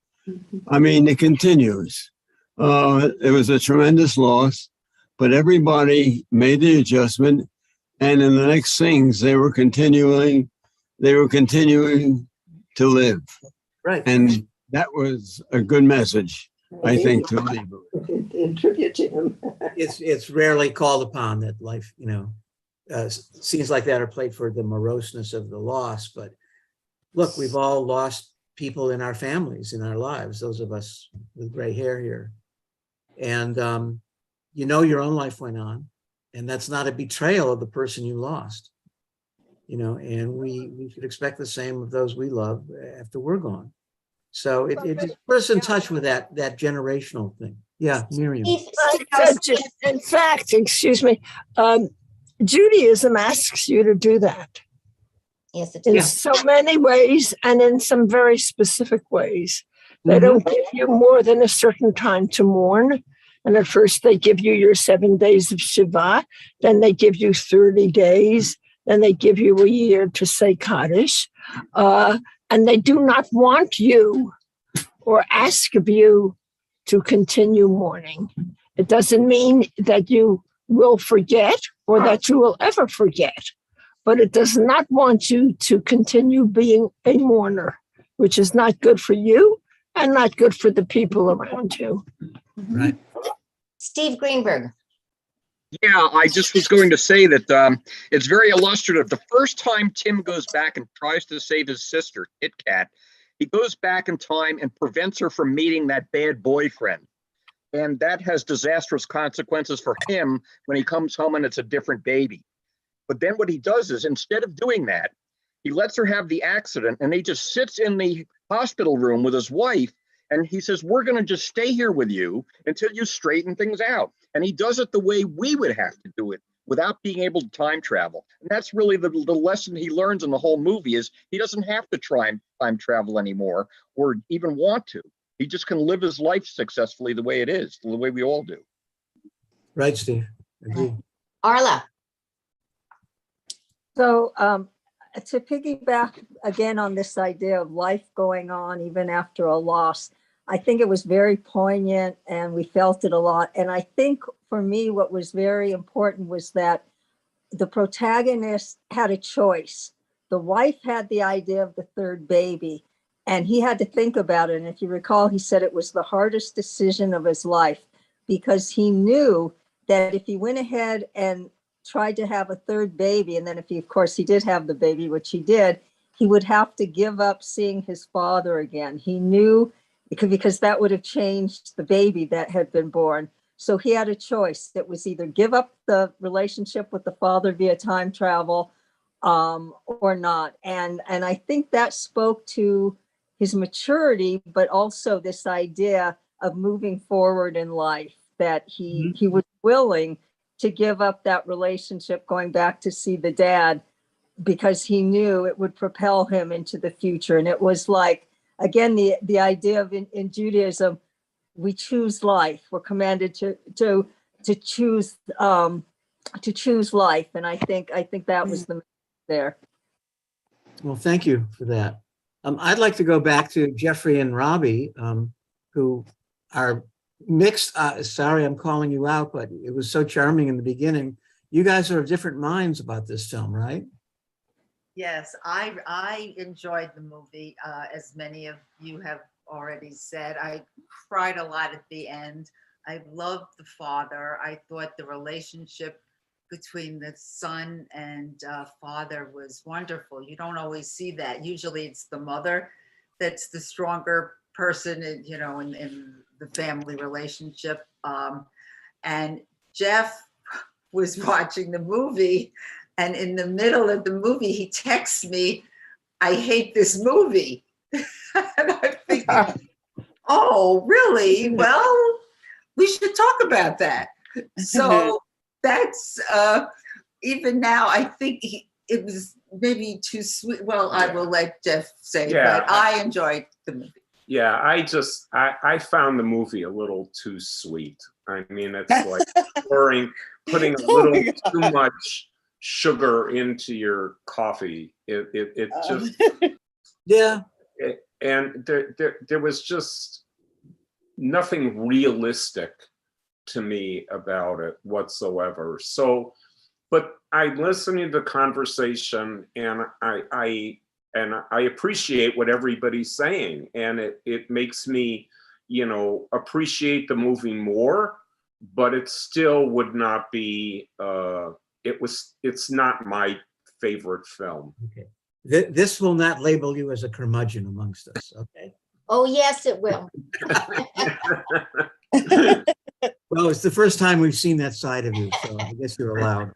I mean, it continues. It was a tremendous loss, but everybody made the adjustment, and in the next things, they were continuing to live. Right. And that was a good message, I think, to leave. In tribute to him. It's rarely called upon that life, scenes like that are played for the moroseness of the loss. But look, we've all lost people in our families, in our lives, those of us with gray hair here. And your own life went on, and that's not a betrayal of the person you lost. And we should expect the same of those we love after we're gone. So it just put us in touch with that generational thing. Yeah, Miriam. In fact, excuse me, Judaism asks you to do that. Yes, it in does. so many ways and in some very specific ways. They don't give you more than a certain time to mourn. And at first they give you your 7 days of Shiva, then they give you 30 days, then they give you a year to say Kaddish. And they do not want you or ask of you to continue mourning. It doesn't mean that you will forget or that you will ever forget, but it does not want you to continue being a mourner, which is not good for you and not good for the people around you. Right. Steve Greenberg. Yeah, I just was going to say that it's very illustrative. The first time Tim goes back and tries to save his sister, Kit Kat, he goes back in time and prevents her from meeting that bad boyfriend. And that has disastrous consequences for him when he comes home and it's a different baby. But then what he does is, instead of doing that, He lets her have the accident, and he just sits in the hospital room with his wife. And he says, we're going to just stay here with you until you straighten things out. And he does it the way we would have to do it without being able to time travel. And that's really the lesson he learns in the whole movie is he doesn't have to try and time travel anymore or even want to. He just can live his life successfully the way it is, the way we all do. Right, Steve. Agree. Arla. So to piggyback again on this idea of life going on even after a loss, I think it was very poignant and we felt it a lot. And I think for me, what was very important was that the protagonist had a choice. The wife had the idea of the third baby and he had to think about it. And if you recall, he said it was the hardest decision of his life because he knew that if he went ahead and tried to have a third baby, and then if he, of course, he did have the baby, which he did, he would have to give up seeing his father again. He knew because that would have changed the baby that had been born. So he had a choice. It was either give up the relationship with the father via time travel or not. And I think that spoke to his maturity, but also this idea of moving forward in life, that he was willing to give up that relationship, going back to see the dad, because he knew it would propel him into the future. And it was like, again, the idea of in Judaism, we choose life. We're commanded to choose life. And I think that was the message there. Well, thank you for that. I'd like to go back to Jeffrey and Robbie, who are mixed. Sorry, I'm calling you out, but it was so charming in the beginning. You guys are of different minds about this film, right? Yes, I enjoyed the movie, as many of you have already said. I cried a lot at the end. I loved the father. I thought the relationship between the son and father was wonderful. You don't always see that. Usually it's the mother that's the stronger person, in the family relationship. And Jeff was watching the movie, and in the middle of the movie, he texts me, "I hate this movie." And I'm thinking, oh, really? Well, we should talk about that. So that's, even now, I think it was maybe too sweet. Well, I will let Jeff say, but I enjoyed the movie. Yeah, I found the movie a little too sweet. I mean, it's like putting a little too much sugar into your coffee. It just yeah. And there was just nothing realistic to me about it whatsoever. So, but I listened to the conversation, and I appreciate what everybody's saying, and it makes me, appreciate the movie more. But it still would not be. It's not my favorite film. Okay. This will not label you as a curmudgeon amongst us, okay? Oh, yes, it will. Well, it's the first time we've seen that side of you, so I guess you're allowed.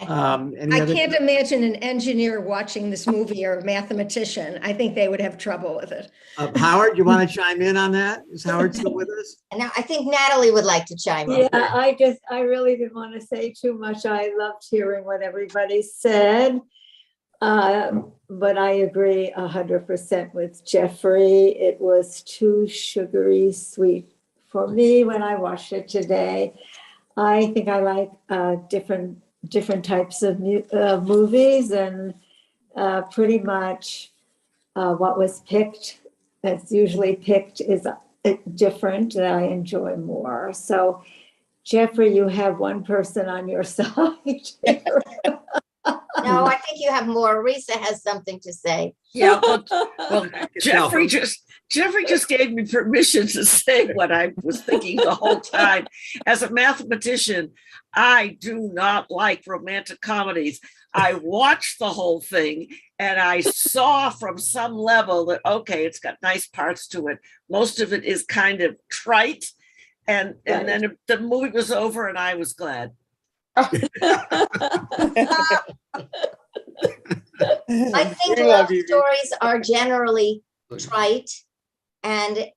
I can't imagine an engineer watching this movie or a mathematician. I think they would have trouble with it. Howard, you want to chime in on that? Is Howard still with us? Now, I think Natalie would like to chime in. Yeah, I really didn't want to say too much. I loved hearing what everybody said. But I agree 100% with Jeffrey. It was too sugary sweet for me when I watched it today. I think I like different types of movies, and pretty much what was picked, that's usually picked, is different that I enjoy more. So Jeffrey, you have one person on your side. No, I think you have more. Risa has something to say. Yeah, well, Jeffrey just gave me permission to say what I was thinking the whole time. As a mathematician, I do not like romantic comedies. I watched the whole thing and I saw from some level that, okay, it's got nice parts to it. Most of it is kind of trite. And then the movie was over and I was glad. I think We love love you. stories are generally trite, and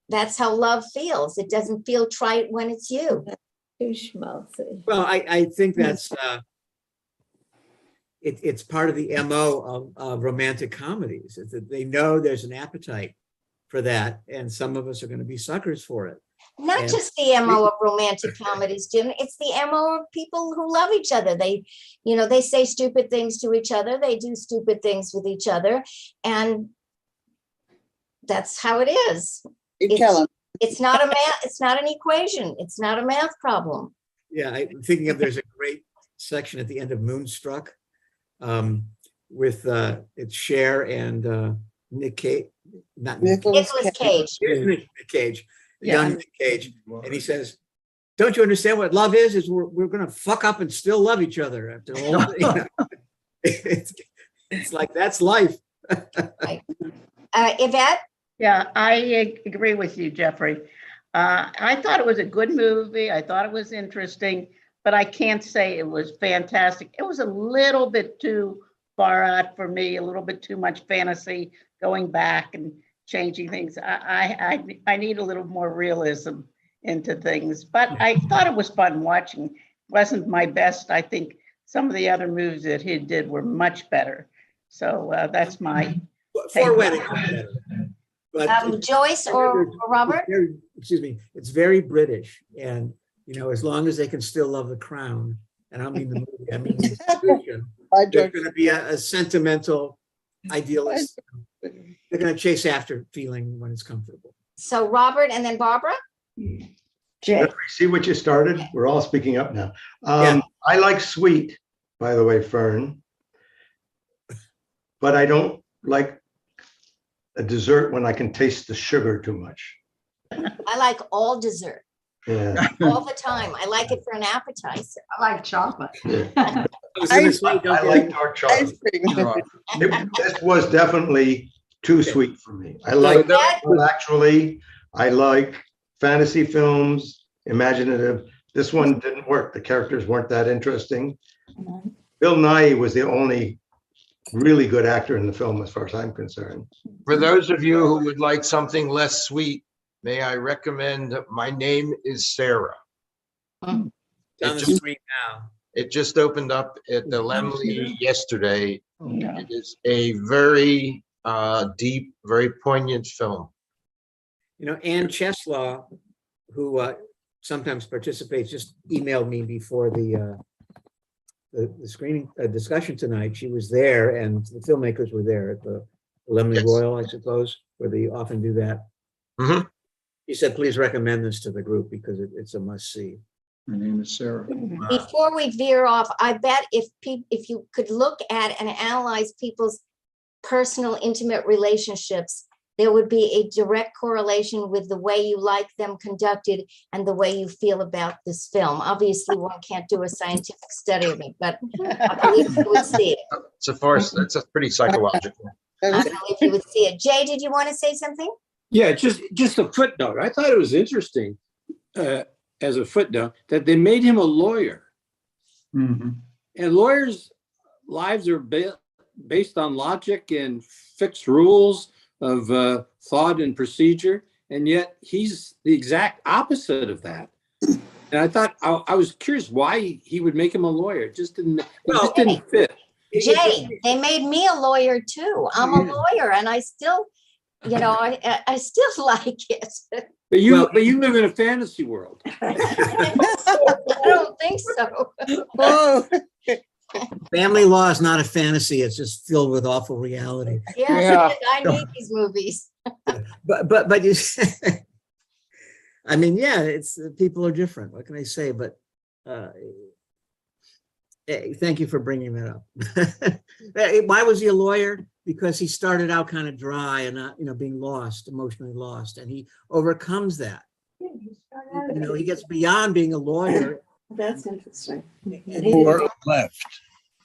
that's how love feels. It doesn't feel trite when it's you. Too schmaltzy. Well, I think that's it's part of the MO of romantic comedies, is that they know there's an appetite for that, and some of us are going to be suckers for it. Not And- just the MO of romantic comedies, Jim. It's the MO of people who love each other. They say stupid things to each other. They do stupid things with each other. And that's how it is. You tell 'em. It's not it's not an equation. It's not a math problem. Yeah, I'm thinking of, there's a great section at the end of Moonstruck with it's Cher and Nick Cage, not Nicolas Nicolas Cage. Nick Cage, Yeah. young Nick Cage, and he says, "Don't you understand what love is? Is we're going to fuck up and still love each other after all." It's like that's life. Yvette? Yeah, I agree with you, Jeffrey. I thought it was a good movie. I thought it was interesting, but I can't say it was fantastic. It was a little bit too far out for me, a little bit too much fantasy, going back and changing things. I need a little more realism into things, but I thought it was fun watching. Wasn't my best. I think some of the other movies that he did were much better. So that's my For wedding, but Joyce or Robert? excuse me, it's very British, and as long as they can still love the crown, and I don't mean the movie, I mean the institution, they're going to be a sentimental idealist. They're going to chase after feeling when it's comfortable. So Robert and then Barbara? See what you started? We're all speaking up now. Yeah. I like sweet, by the way, Fern, but I don't like a dessert when I can taste the sugar too much. I like all dessert, Yeah. all the time. I like it for an appetizer. I like chocolate. I like dark chocolate. This was definitely too sweet for me. I like actually. I like fantasy films, imaginative. This one didn't work. The characters weren't that interesting. Bill Nighy was the only really good actor in the film, as far as I'm concerned. For those of you who would like something less sweet, may I recommend My Name is Sarah. On the screen now. It just opened up at the Laemmle yesterday. It is a very deep, very poignant film. Ann Cheslaw, who sometimes participates, just emailed me before the screening discussion tonight. She was there, and the filmmakers were there at the Laemmle Royal, I suppose, where they often do that. Mm-hmm. She said, "Please recommend this to the group because it's a must-see." Her name is Sarah. Before we veer off, I bet if you could look at and analyze people's personal, intimate relationships, there would be a direct correlation with the way you like them conducted and the way you feel about this film. Obviously, one can't do a scientific study of it, but I believe you would see it. So far, that's pretty psychological. I believe you would see it. Jay, did you want to say something? Yeah, just a footnote. I thought it was interesting as a footnote that they made him a lawyer. Mm-hmm. And lawyers' lives are based on logic and fixed rules of thought and procedure. And yet he's the exact opposite of that. And I thought, I was curious why he would make him a lawyer. It just didn't fit. Jay, they made me a lawyer too. I'm a lawyer and I still, I still like it. But you live in a fantasy world. I don't think so. Oh. Family law is not a fantasy. It's just filled with awful reality. Yes, I need these movies. But you, I mean, yeah, it's people are different. What can I say? But hey, thank you for bringing that up. Why was he a lawyer? Because he started out kind of dry and not, being lost, emotionally lost, and he overcomes that. He gets beyond being a lawyer. That's interesting. Or left.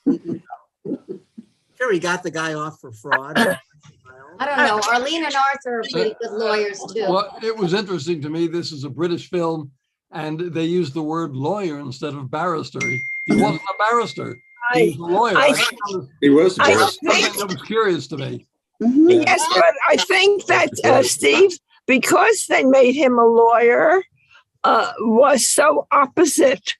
Sure, he got the guy off for fraud. I don't know. Arlene and Arthur are pretty good lawyers too. Well, it was interesting to me. This is a British film, and they used the word lawyer instead of barrister. He wasn't a barrister. He was a lawyer. He was a I barrister. think, Something that was curious to me. yes, but I think that Steve, because they made him a lawyer, was so opposite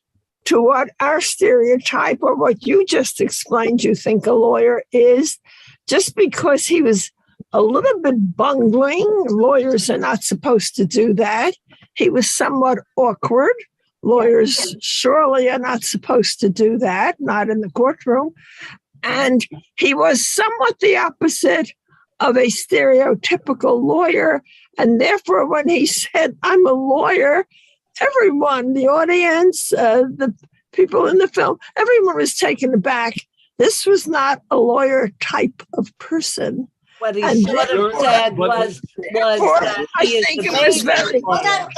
to what our stereotype or what you just explained you think a lawyer is, just because he was a little bit bungling. Lawyers are not supposed to do that. He was somewhat awkward. Lawyers surely are not supposed to do that, not in the courtroom. And he was somewhat the opposite of a stereotypical lawyer. And therefore, when he said, I'm a lawyer, everyone, the audience, the people in the film, everyone was taken aback. This was not a lawyer type of person. What he And should have said was that I he is think the it was baby very, lawyer.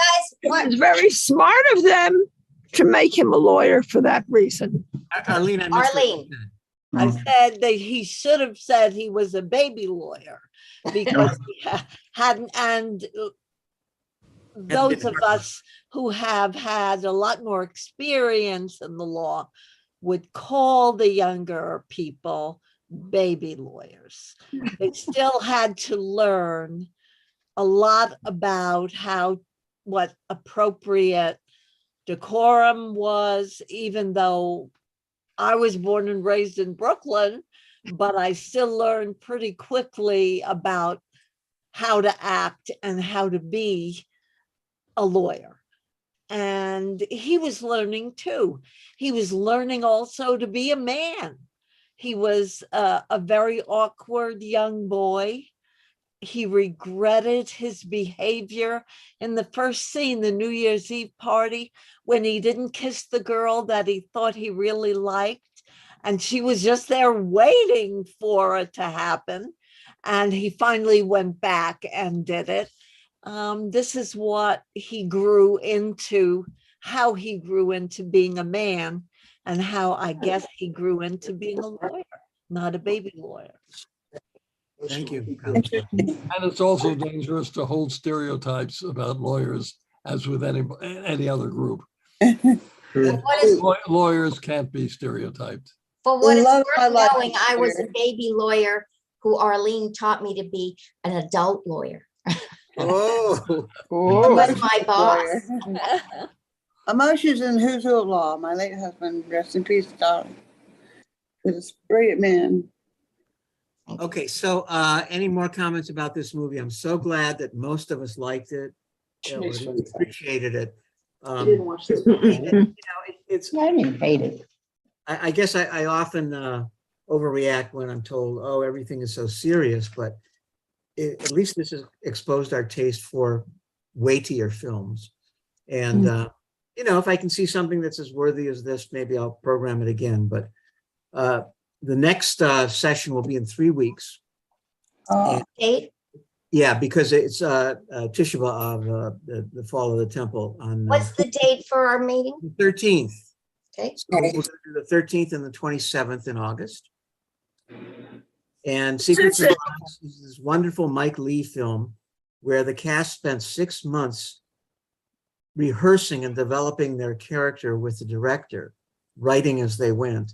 it was very smart of them to make him a lawyer for that reason. Arlene, I missed what you said. I said that he should have said he was a baby lawyer because he hadn't, and those of us who have had a lot more experience in the law would call the younger people baby lawyers. They still had to learn a lot about what appropriate decorum was, even though I was born and raised in Brooklyn, but I still learned pretty quickly about how to act and how to be a lawyer. And he was learning too. He was learning also to be a man. He was a very awkward young boy. He regretted his behavior in the first scene, the New Year's Eve party, when he didn't kiss the girl that he thought he really liked. And she was just there waiting for it to happen. And he finally went back and did it. This is what he grew into, how he grew into being a man, and how I guess he grew into being a lawyer, not a baby lawyer. Thank you. And it's also dangerous to hold stereotypes about lawyers, as with any other group. Lawyers can't be stereotyped. For what it's worth knowing, I was a baby lawyer who Arlene taught me to be an adult lawyer. Oh, was my boss. Emotions and Who's Who of Law. My late husband, rest in peace, darling. Was a brilliant man. Okay, so any more comments about this movie? I'm so glad that most of us liked it. We appreciated it. I didn't watch this. It's I didn't hate it. I guess I often overreact when I'm told, oh, everything is so serious, but at least this has exposed our taste for weightier films. And, if I can see something that's as worthy as this, maybe I'll program it again. But the next session will be in 3 weeks. Date? Yeah, because it's Tisha B'Av, the fall of the temple. On What's the date for our meeting? the 13th. Okay. So we're going to do the 13th and the 27th in August. And Secrets of Lies is this wonderful Mike Leigh film where the cast spent 6 months rehearsing and developing their character with the director, writing as they went,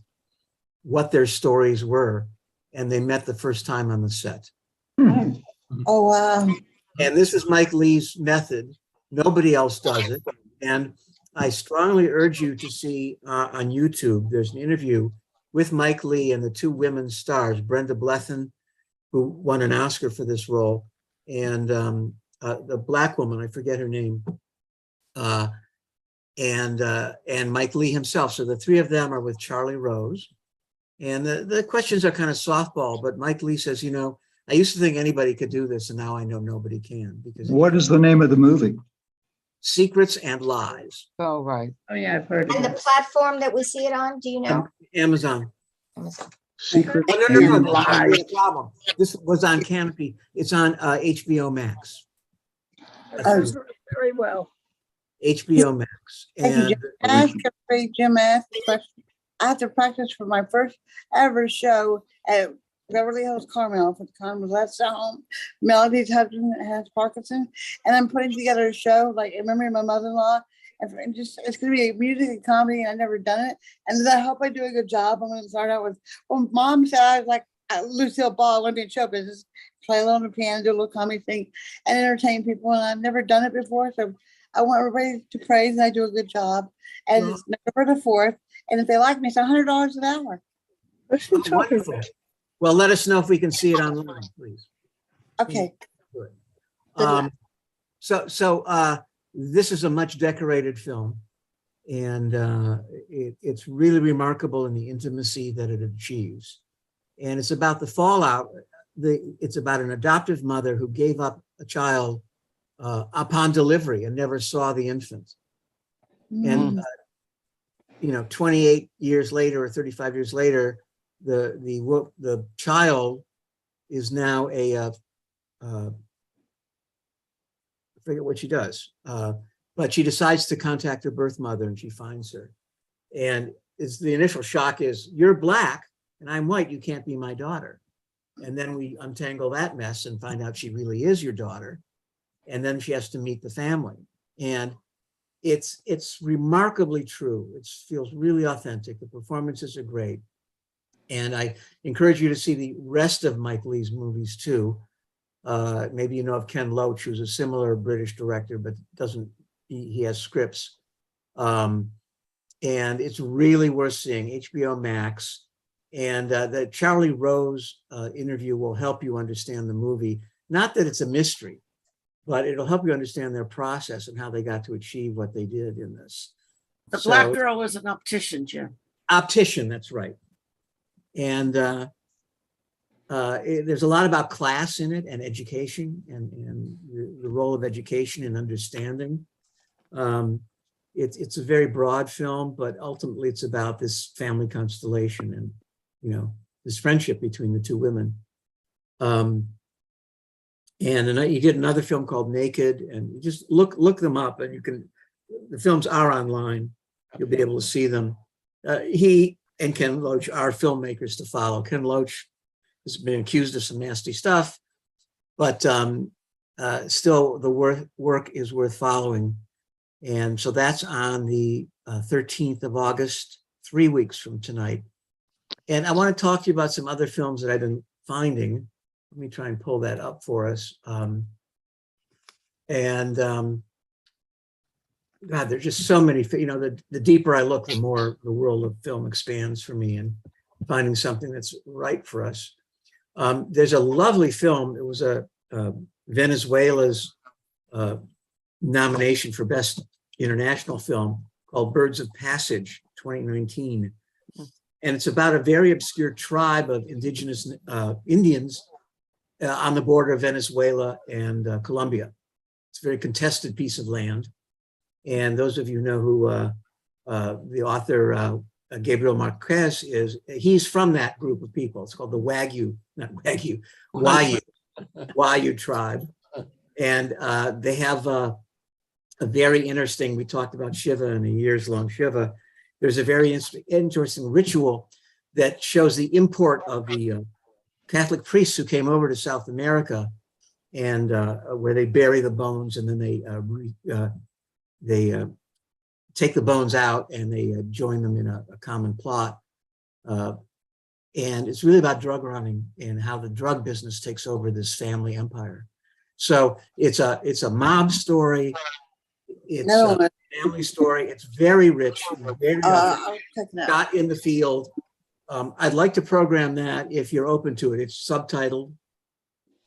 what their stories were, and they met the first time on the set. Oh, wow. And this is Mike Leigh's method. Nobody else does it. And I strongly urge you to see on YouTube, there's an interview with Mike Leigh and the two women stars, Brenda Blethyn, who won an Oscar for this role, and the Black woman, I forget her name, and Mike Leigh himself. So the three of them are with Charlie Rose. And the questions are kind of softball, but Mike Leigh says, I used to think anybody could do this, and now I know nobody can. Because What is the name of the movie? Secrets and Lies. Oh, right. Oh, yeah, I've heard of it. And the platform that we see it on, do you know? Amazon. Amazon. Secrets Oh, no, and that's Lies. not the problem. This was on Canopy. It's on HBO Max. Very well. HBO Max. Thank you, Jim asked a question. I have to practice for my first ever show at Beverly Hills Carmel for the Carmel's Last Home. Melody's husband has Parkinson's, and I'm putting together a show like in memory of my mother-in-law, and just it's going to be music and comedy, and I've never done it. And I hope I do a good job. I'm going to start out with, well, Mom said I was like Lucille Ball, Olympian show business, play a little on the piano, do a little comedy thing, and entertain people. And I've never done it before, so I want everybody to praise and I do a good job. And it's November the 4th. And if they like me, it's $100 an hour. Wonderful. Well, let us know if we can see it online, please. Okay. Good. This is a much decorated film, and it's really remarkable in the intimacy that it achieves. And it's about the fallout. It's about an adoptive mother who gave up a child upon delivery and never saw the infant. And 28 years later or 35 years later, the child is now I forget what she does, but she decides to contact her birth mother, and she finds her. And the initial shock is, you're Black and I'm white, you can't be my daughter. And then we untangle that mess and find out she really is your daughter. And then she has to meet the family. And it's remarkably true. It feels really authentic. The performances are great. And I encourage you to see the rest of Mike Leigh's movies too. Maybe you know of Ken Loach, who's a similar British director, but he has scripts. And it's really worth seeing. HBO Max. And the Charlie Rose interview will help you understand the movie. Not that it's a mystery, but it'll help you understand their process and how they got to achieve what they did in this. The Black girl is an optician, Jim. Optician, that's right. And there's a lot about class in it, and education, and the role of education in understanding. It's a very broad film, but ultimately it's about this family constellation and this friendship between the two women. And you did another film called Naked, and you just look them up, and the films are online. You'll be able to see them. He and Ken Loach are filmmakers to follow. Ken Loach has been accused of some nasty stuff, but still the work is worth following. And so that's on the 13th of August, 3 weeks from tonight. And I want to talk to you about some other films that I've been finding. Let me try and pull that up for us. God, there's just so many, the deeper I look, the more the world of film expands for me, and finding something that's right for us. There's a lovely film. It was Venezuela's nomination for Best International Film, called Birds of Passage, 2019. And it's about a very obscure tribe of indigenous Indians on the border of Venezuela and Colombia. It's a very contested piece of land. And those of you know who the author Gabriel Marquez is, he's from that group of people. It's called the Wayuu tribe. And they have a very interesting, we talked about Shiva and a years-long Shiva. There's a very interesting ritual that shows the import of the Catholic priests who came over to South America, and where they bury the bones, and then they take the bones out and they join them in a common plot. And it's really about drug running and how the drug business takes over this family empire. So it's a mob story. It's a family story. It's very rich, very shot in the field. I'd like to program that if you're open to it. It's subtitled.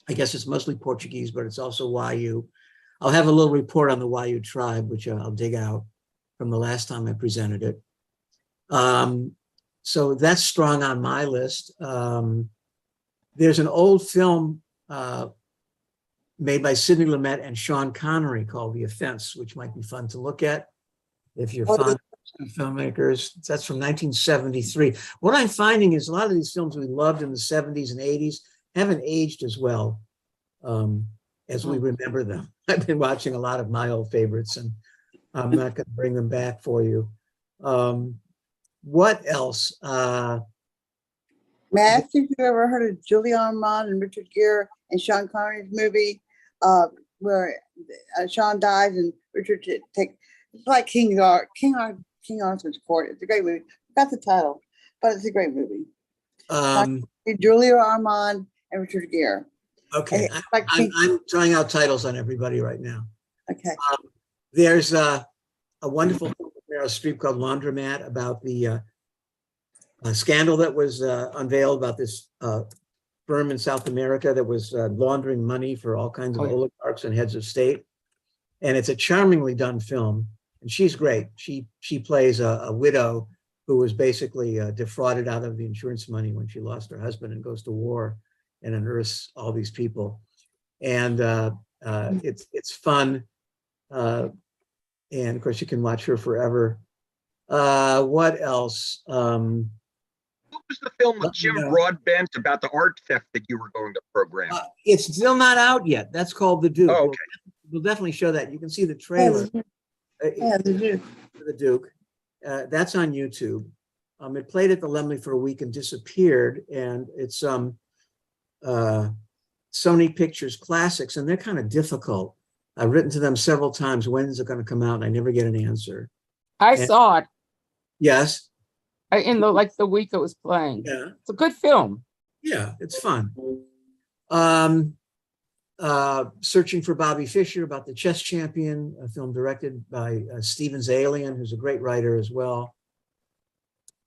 I guess it's mostly Portuguese, but it's also Wayuu. I'll have a little report on the Wayuu tribe, which I'll dig out from the last time I presented it. So that's strong on my list. There's an old film made by Sidney Lumet and Sean Connery called The Offense, which might be fun to look at if you're fond of filmmakers. That's from 1973. What I'm finding is a lot of these films we loved in the 70s and 80s haven't aged as well as we remember them. I've been watching a lot of my old favorites, and I'm not going to bring them back for you. What else? May I ask if you ever heard of Julie Armand and Richard Gere and Sean Connery's movie where Sean dies and Richard It's like King Arthur's Court. It's a great movie. Got the title, but it's a great movie. Julia Armand and Richard Gere. Okay, I'm throwing out titles on everybody right now. Okay. There's a wonderful film with Meryl Streep called Laundromat about the scandal that was unveiled about this firm in South America that was laundering money for all kinds of oligarchs and heads of state. And it's a charmingly done film. And she's great. She plays a widow who was basically defrauded out of the insurance money when she lost her husband and goes to war and unearths all these people. And it's fun. And of course, you can watch her forever. What else? What was the film with Jim Broadbent about the art theft that you were going to program? It's still not out yet. That's called The Duke. Oh, okay. We'll definitely show that. You can see the trailer. Yeah, The Duke. The Duke. That's on YouTube. It played at the Laemmle for a week and disappeared. And it's Sony Pictures Classics, and they're kind of difficult. I've written to them several times. When is it going to come out? And I never get an answer. I saw it. Yes. In the week it was playing. Yeah. It's a good film. Yeah, it's fun. Searching for Bobby Fischer, about the chess champion, a film directed by Steven Zaillian, who's a great writer as well.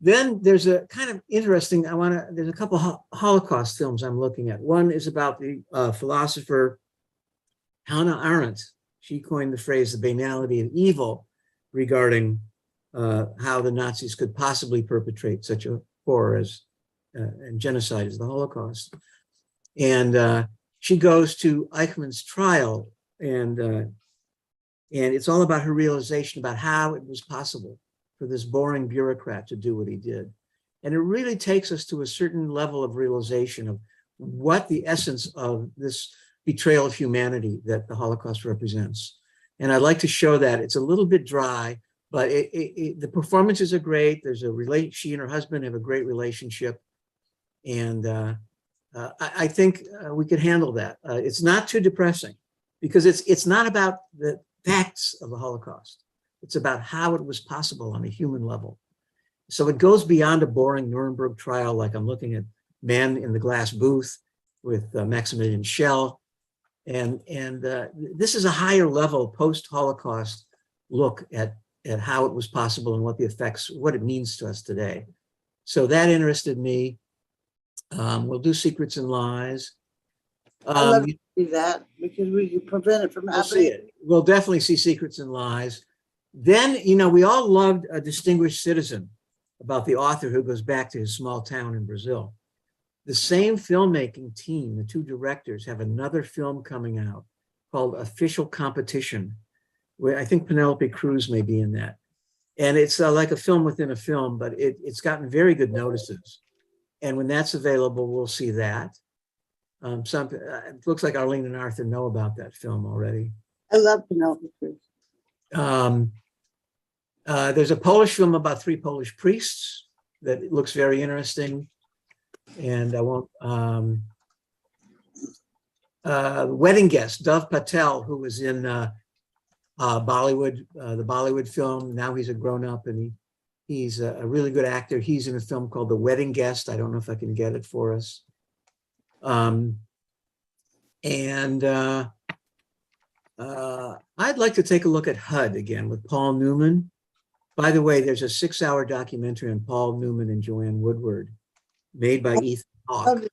Then there's a kind of interesting, there's a couple Holocaust films I'm looking at. One is about the philosopher Hannah Arendt. She coined the phrase the banality of evil regarding how the Nazis could possibly perpetrate such a horror and genocide as the Holocaust. And she goes to Eichmann's trial, and it's all about her realization about how it was possible for this boring bureaucrat to do what he did. And it really takes us to a certain level of realization of what the essence of this betrayal of humanity that the Holocaust represents. And I'd like to show that. It's a little bit dry, but the performances are great. There's she and her husband have a great relationship. And I think we could handle that. It's not too depressing because it's not about the facts of the Holocaust. It's about how it was possible on a human level. So it goes beyond a boring Nuremberg trial, like I'm looking at Man in the Glass Booth with Maximilian Schell. And this is a higher level post-Holocaust look at how it was possible and what the effects, what it means to us today. So that interested me. We'll do Secrets and Lies. I love to see that because we can prevent it from happening. We'll definitely see Secrets and Lies. Then, we all loved A Distinguished Citizen, about the author who goes back to his small town in Brazil. The same filmmaking team, the two directors, have another film coming out called Official Competition, where I think Penelope Cruz may be in that. And it's like a film within a film, but it's gotten very good notices. And when that's available, we'll see that. It looks like Arlene and Arthur know about that film already. I love Penelope Cruz. There's a Polish film about 3 Polish priests that looks very interesting. And I won't, Wedding Guest, Dov Patel, who was in Bollywood, the Bollywood film. Now he's a grown up and he's a really good actor. He's in a film called The Wedding Guest. I don't know if I can get it for us. I'd like to take a look at HUD again with Paul Newman. By the way, there's a 6-hour documentary on Paul Newman and Joanne Woodward made by Ethan Hawke.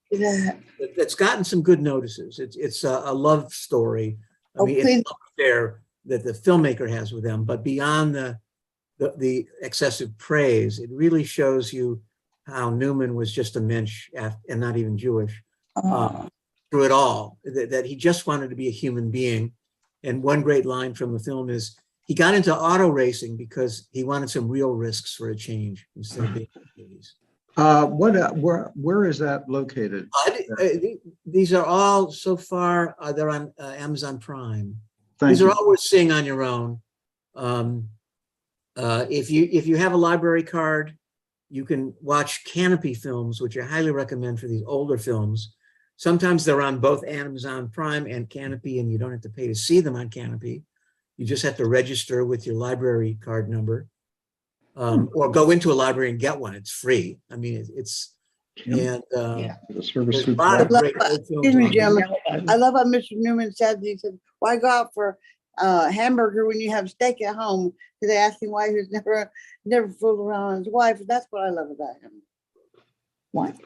That's gotten some good notices. It's a love story. It's up there that the filmmaker has with them, but beyond the excessive praise, it really shows you how Newman was just a mensch and not even Jewish through it all, that he just wanted to be a human being. And one great line from the film is, he got into auto racing because he wanted some real risks for a change instead of being movies. Where is that located? These are all so far. They're on Amazon Prime. These are all worth seeing on your own. If you have a library card, you can watch Canopy films, which I highly recommend for these older films. Sometimes they're on both Amazon Prime and Canopy, and you don't have to pay to see them on Canopy. You just have to register with your library card number, or go into a library and get one. It's free. I mean, it's and The service there's a lot of great old films Excuse me, on Jim. there. I love how Mr. Newman said, he said, why go out for hamburger when you have steak at home? Because they asked him why he was never fooled around his wife. That's what I love about him. What?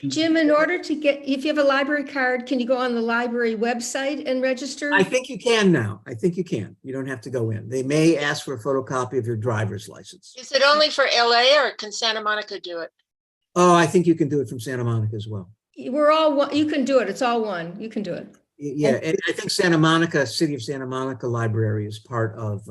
Jim, in order to get, if you have a library card, can you go on the library website and register? I think you can now. I think you can. You don't have to go in. They may ask for a photocopy of your driver's license. Is it only for LA or can Santa Monica do it? Oh, I think you can do it from Santa Monica as well. We're all one. You can do it. It's all one. You can do it. Yeah, and I think Santa Monica, City of Santa Monica Library is part of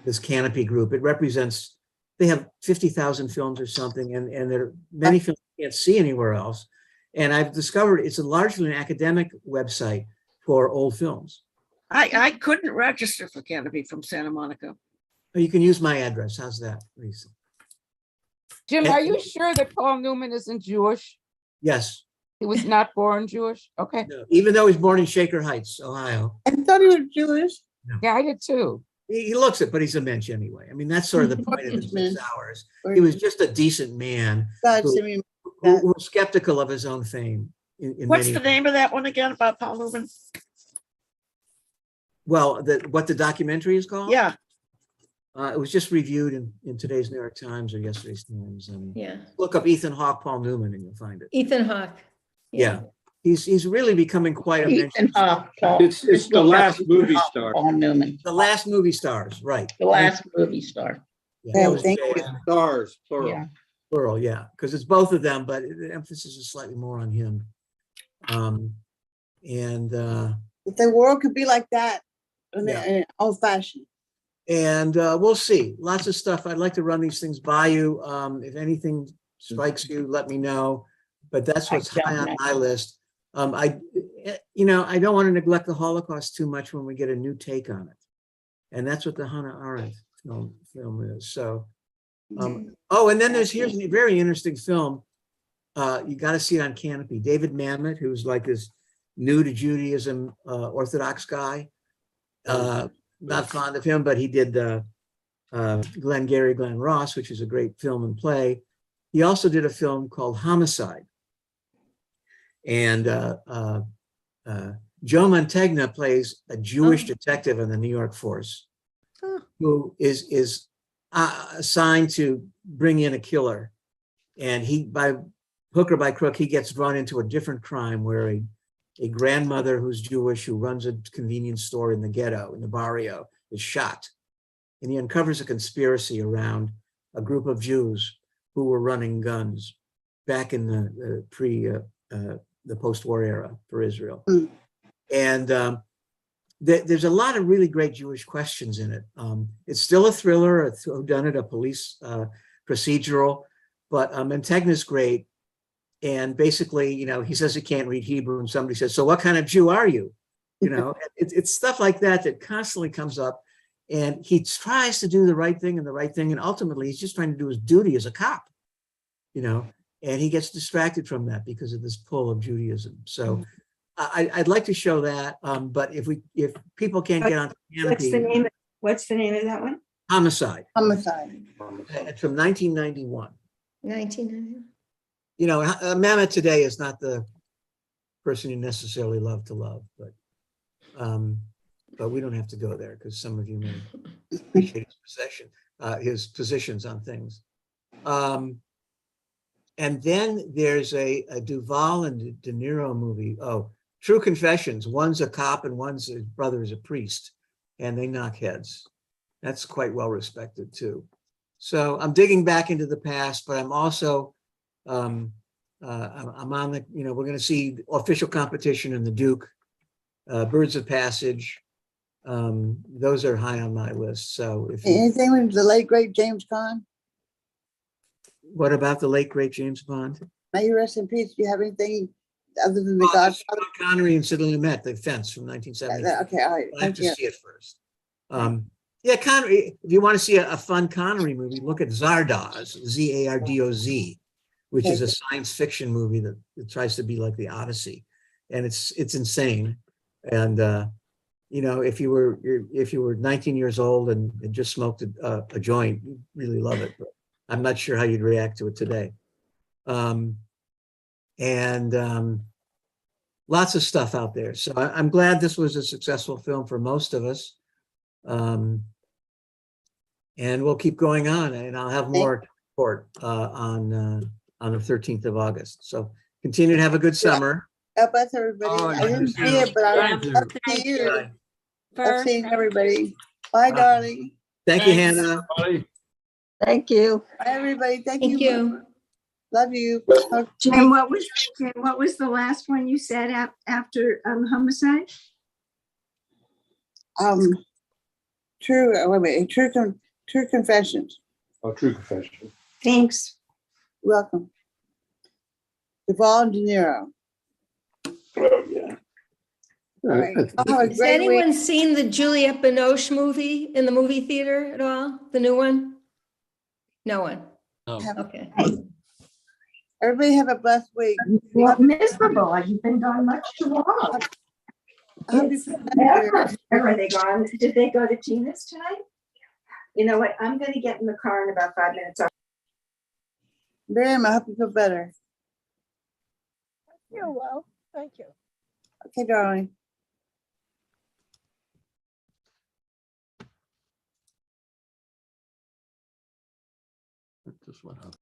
this Canopy group. It represents, they have 50,000 films or something, and there are many films you can't see anywhere else. And I've discovered it's largely an academic website for old films. I couldn't register for Canopy from Santa Monica. You can use my address. How's that, Lisa? Jim, are you sure that Paul Newman isn't Jewish? Yes. He was not born Jewish? Okay. No, even though he's born in Shaker Heights, Ohio. I thought he was Jewish. Yeah, I did too. He looks it, but he's a mensch anyway. I mean, that's sort of the point of his 6 hours. He was just a decent man who was skeptical of his own fame. What's the name of that one again about Paul Newman? Well, what the documentary is called? Yeah. It was just reviewed in today's New York Times or yesterday's Times. And yeah. Look up Ethan Hawke, Paul Newman, and you'll find it. Ethan Hawke. Yeah. He's really becoming quite a Ethan Hawke. It's the last movie star. Paul Newman. The last movie stars, right. The last movie star. Yeah, that was Stars, plural. Yeah. Plural, yeah, because it's both of them, but the emphasis is slightly more on him. If the world could be like that, old fashioned. And we'll see. Lots of stuff. I'd like to run these things by you. If anything strikes you, let me know. But that's what's high on my list. I don't want to neglect the Holocaust too much when we get a new take on it. And that's what the Hannah Arendt film is. So, and then here's a very interesting film. You got to see it on Canopy. David Mamet, who's like this new to Judaism Orthodox guy. Not fond of him, but he did Glengarry Glen Ross, which is a great film and play. He also did a film called Homicide. And Joe Mantegna plays a Jewish detective in the New York force who is assigned to bring in a killer. And he, by hook or by crook, he gets drawn into a different crime where a grandmother who's Jewish who runs a convenience store in the ghetto, in the barrio, is shot. And he uncovers a conspiracy around a group of Jews who were running guns back in the post-war era for Israel. And there's a lot of really great Jewish questions in it. It's still a thriller, a whodunit, a police procedural, but Mantegna's great. And basically, he says he can't read Hebrew, and somebody says, "So what kind of Jew are you?" It's stuff like that constantly comes up. And he tries to do the right thing, and ultimately he's just trying to do his duty as a cop, and he gets distracted from that because of this pull of Judaism. So I'd like to show that, but if people can't get on Canopy, What's the name of that one? Homicide. Homicide. It's from 1991. 1991. Mamet today is not the person you necessarily love to love, but we don't have to go there because some of you may appreciate his positions on things. And then there's a Duvall and De Niro movie. Oh, True Confessions. One's a cop and his brother is a priest, and they knock heads. That's quite well respected too. So I'm digging back into the past, but I'm also I'm on the, we're going to see Official Competition in the Duke, Birds of Passage. Those are high on my list. So Anything with the late great James Caan? What about the late great James Bond? May you rest in peace. Do you have anything other than the Godfather? Connery and Sidney Lumet, The Fence from 1970. Okay, all right. I have to see it first. Connery. If you want to see a fun Connery movie, look at Zardoz, Zardoz, which is a science fiction movie that tries to be like the Odyssey, and it's insane. And you know, if you were 19 years old and just smoked a joint, you really love it. But I'm not sure how you'd react to it today. Lots of stuff out there. So I'm glad this was a successful film for most of us. And we'll keep going on, and I'll have more to report on the 13th of August. So continue to have a good summer. God bless everybody. Oh, I didn't you see too. it, but I Thank you. love to see you. Bye. Love seeing everybody. Bye, darling. Thank you, Hannah. Thank you. Bye, everybody. Thank Thank you. you. Love you. Jim, what was the last one you said after homicide? True confessions. Oh, True Confession. Thanks. Welcome. Duvall De Niro. Oh, yeah. Right. Has anyone seen the Juliette Binoche movie in the movie theater at all? The new one? No one. No. Okay. Everybody have a blessed week. Well, miserable. You've been gone much too long. Where are they gone? Did they go to Tina's tonight? You know what? I'm going to get in the car in about 5 minutes. Miriam, I hope you feel better. You're well. Thank you. Okay, darling. Just what happened.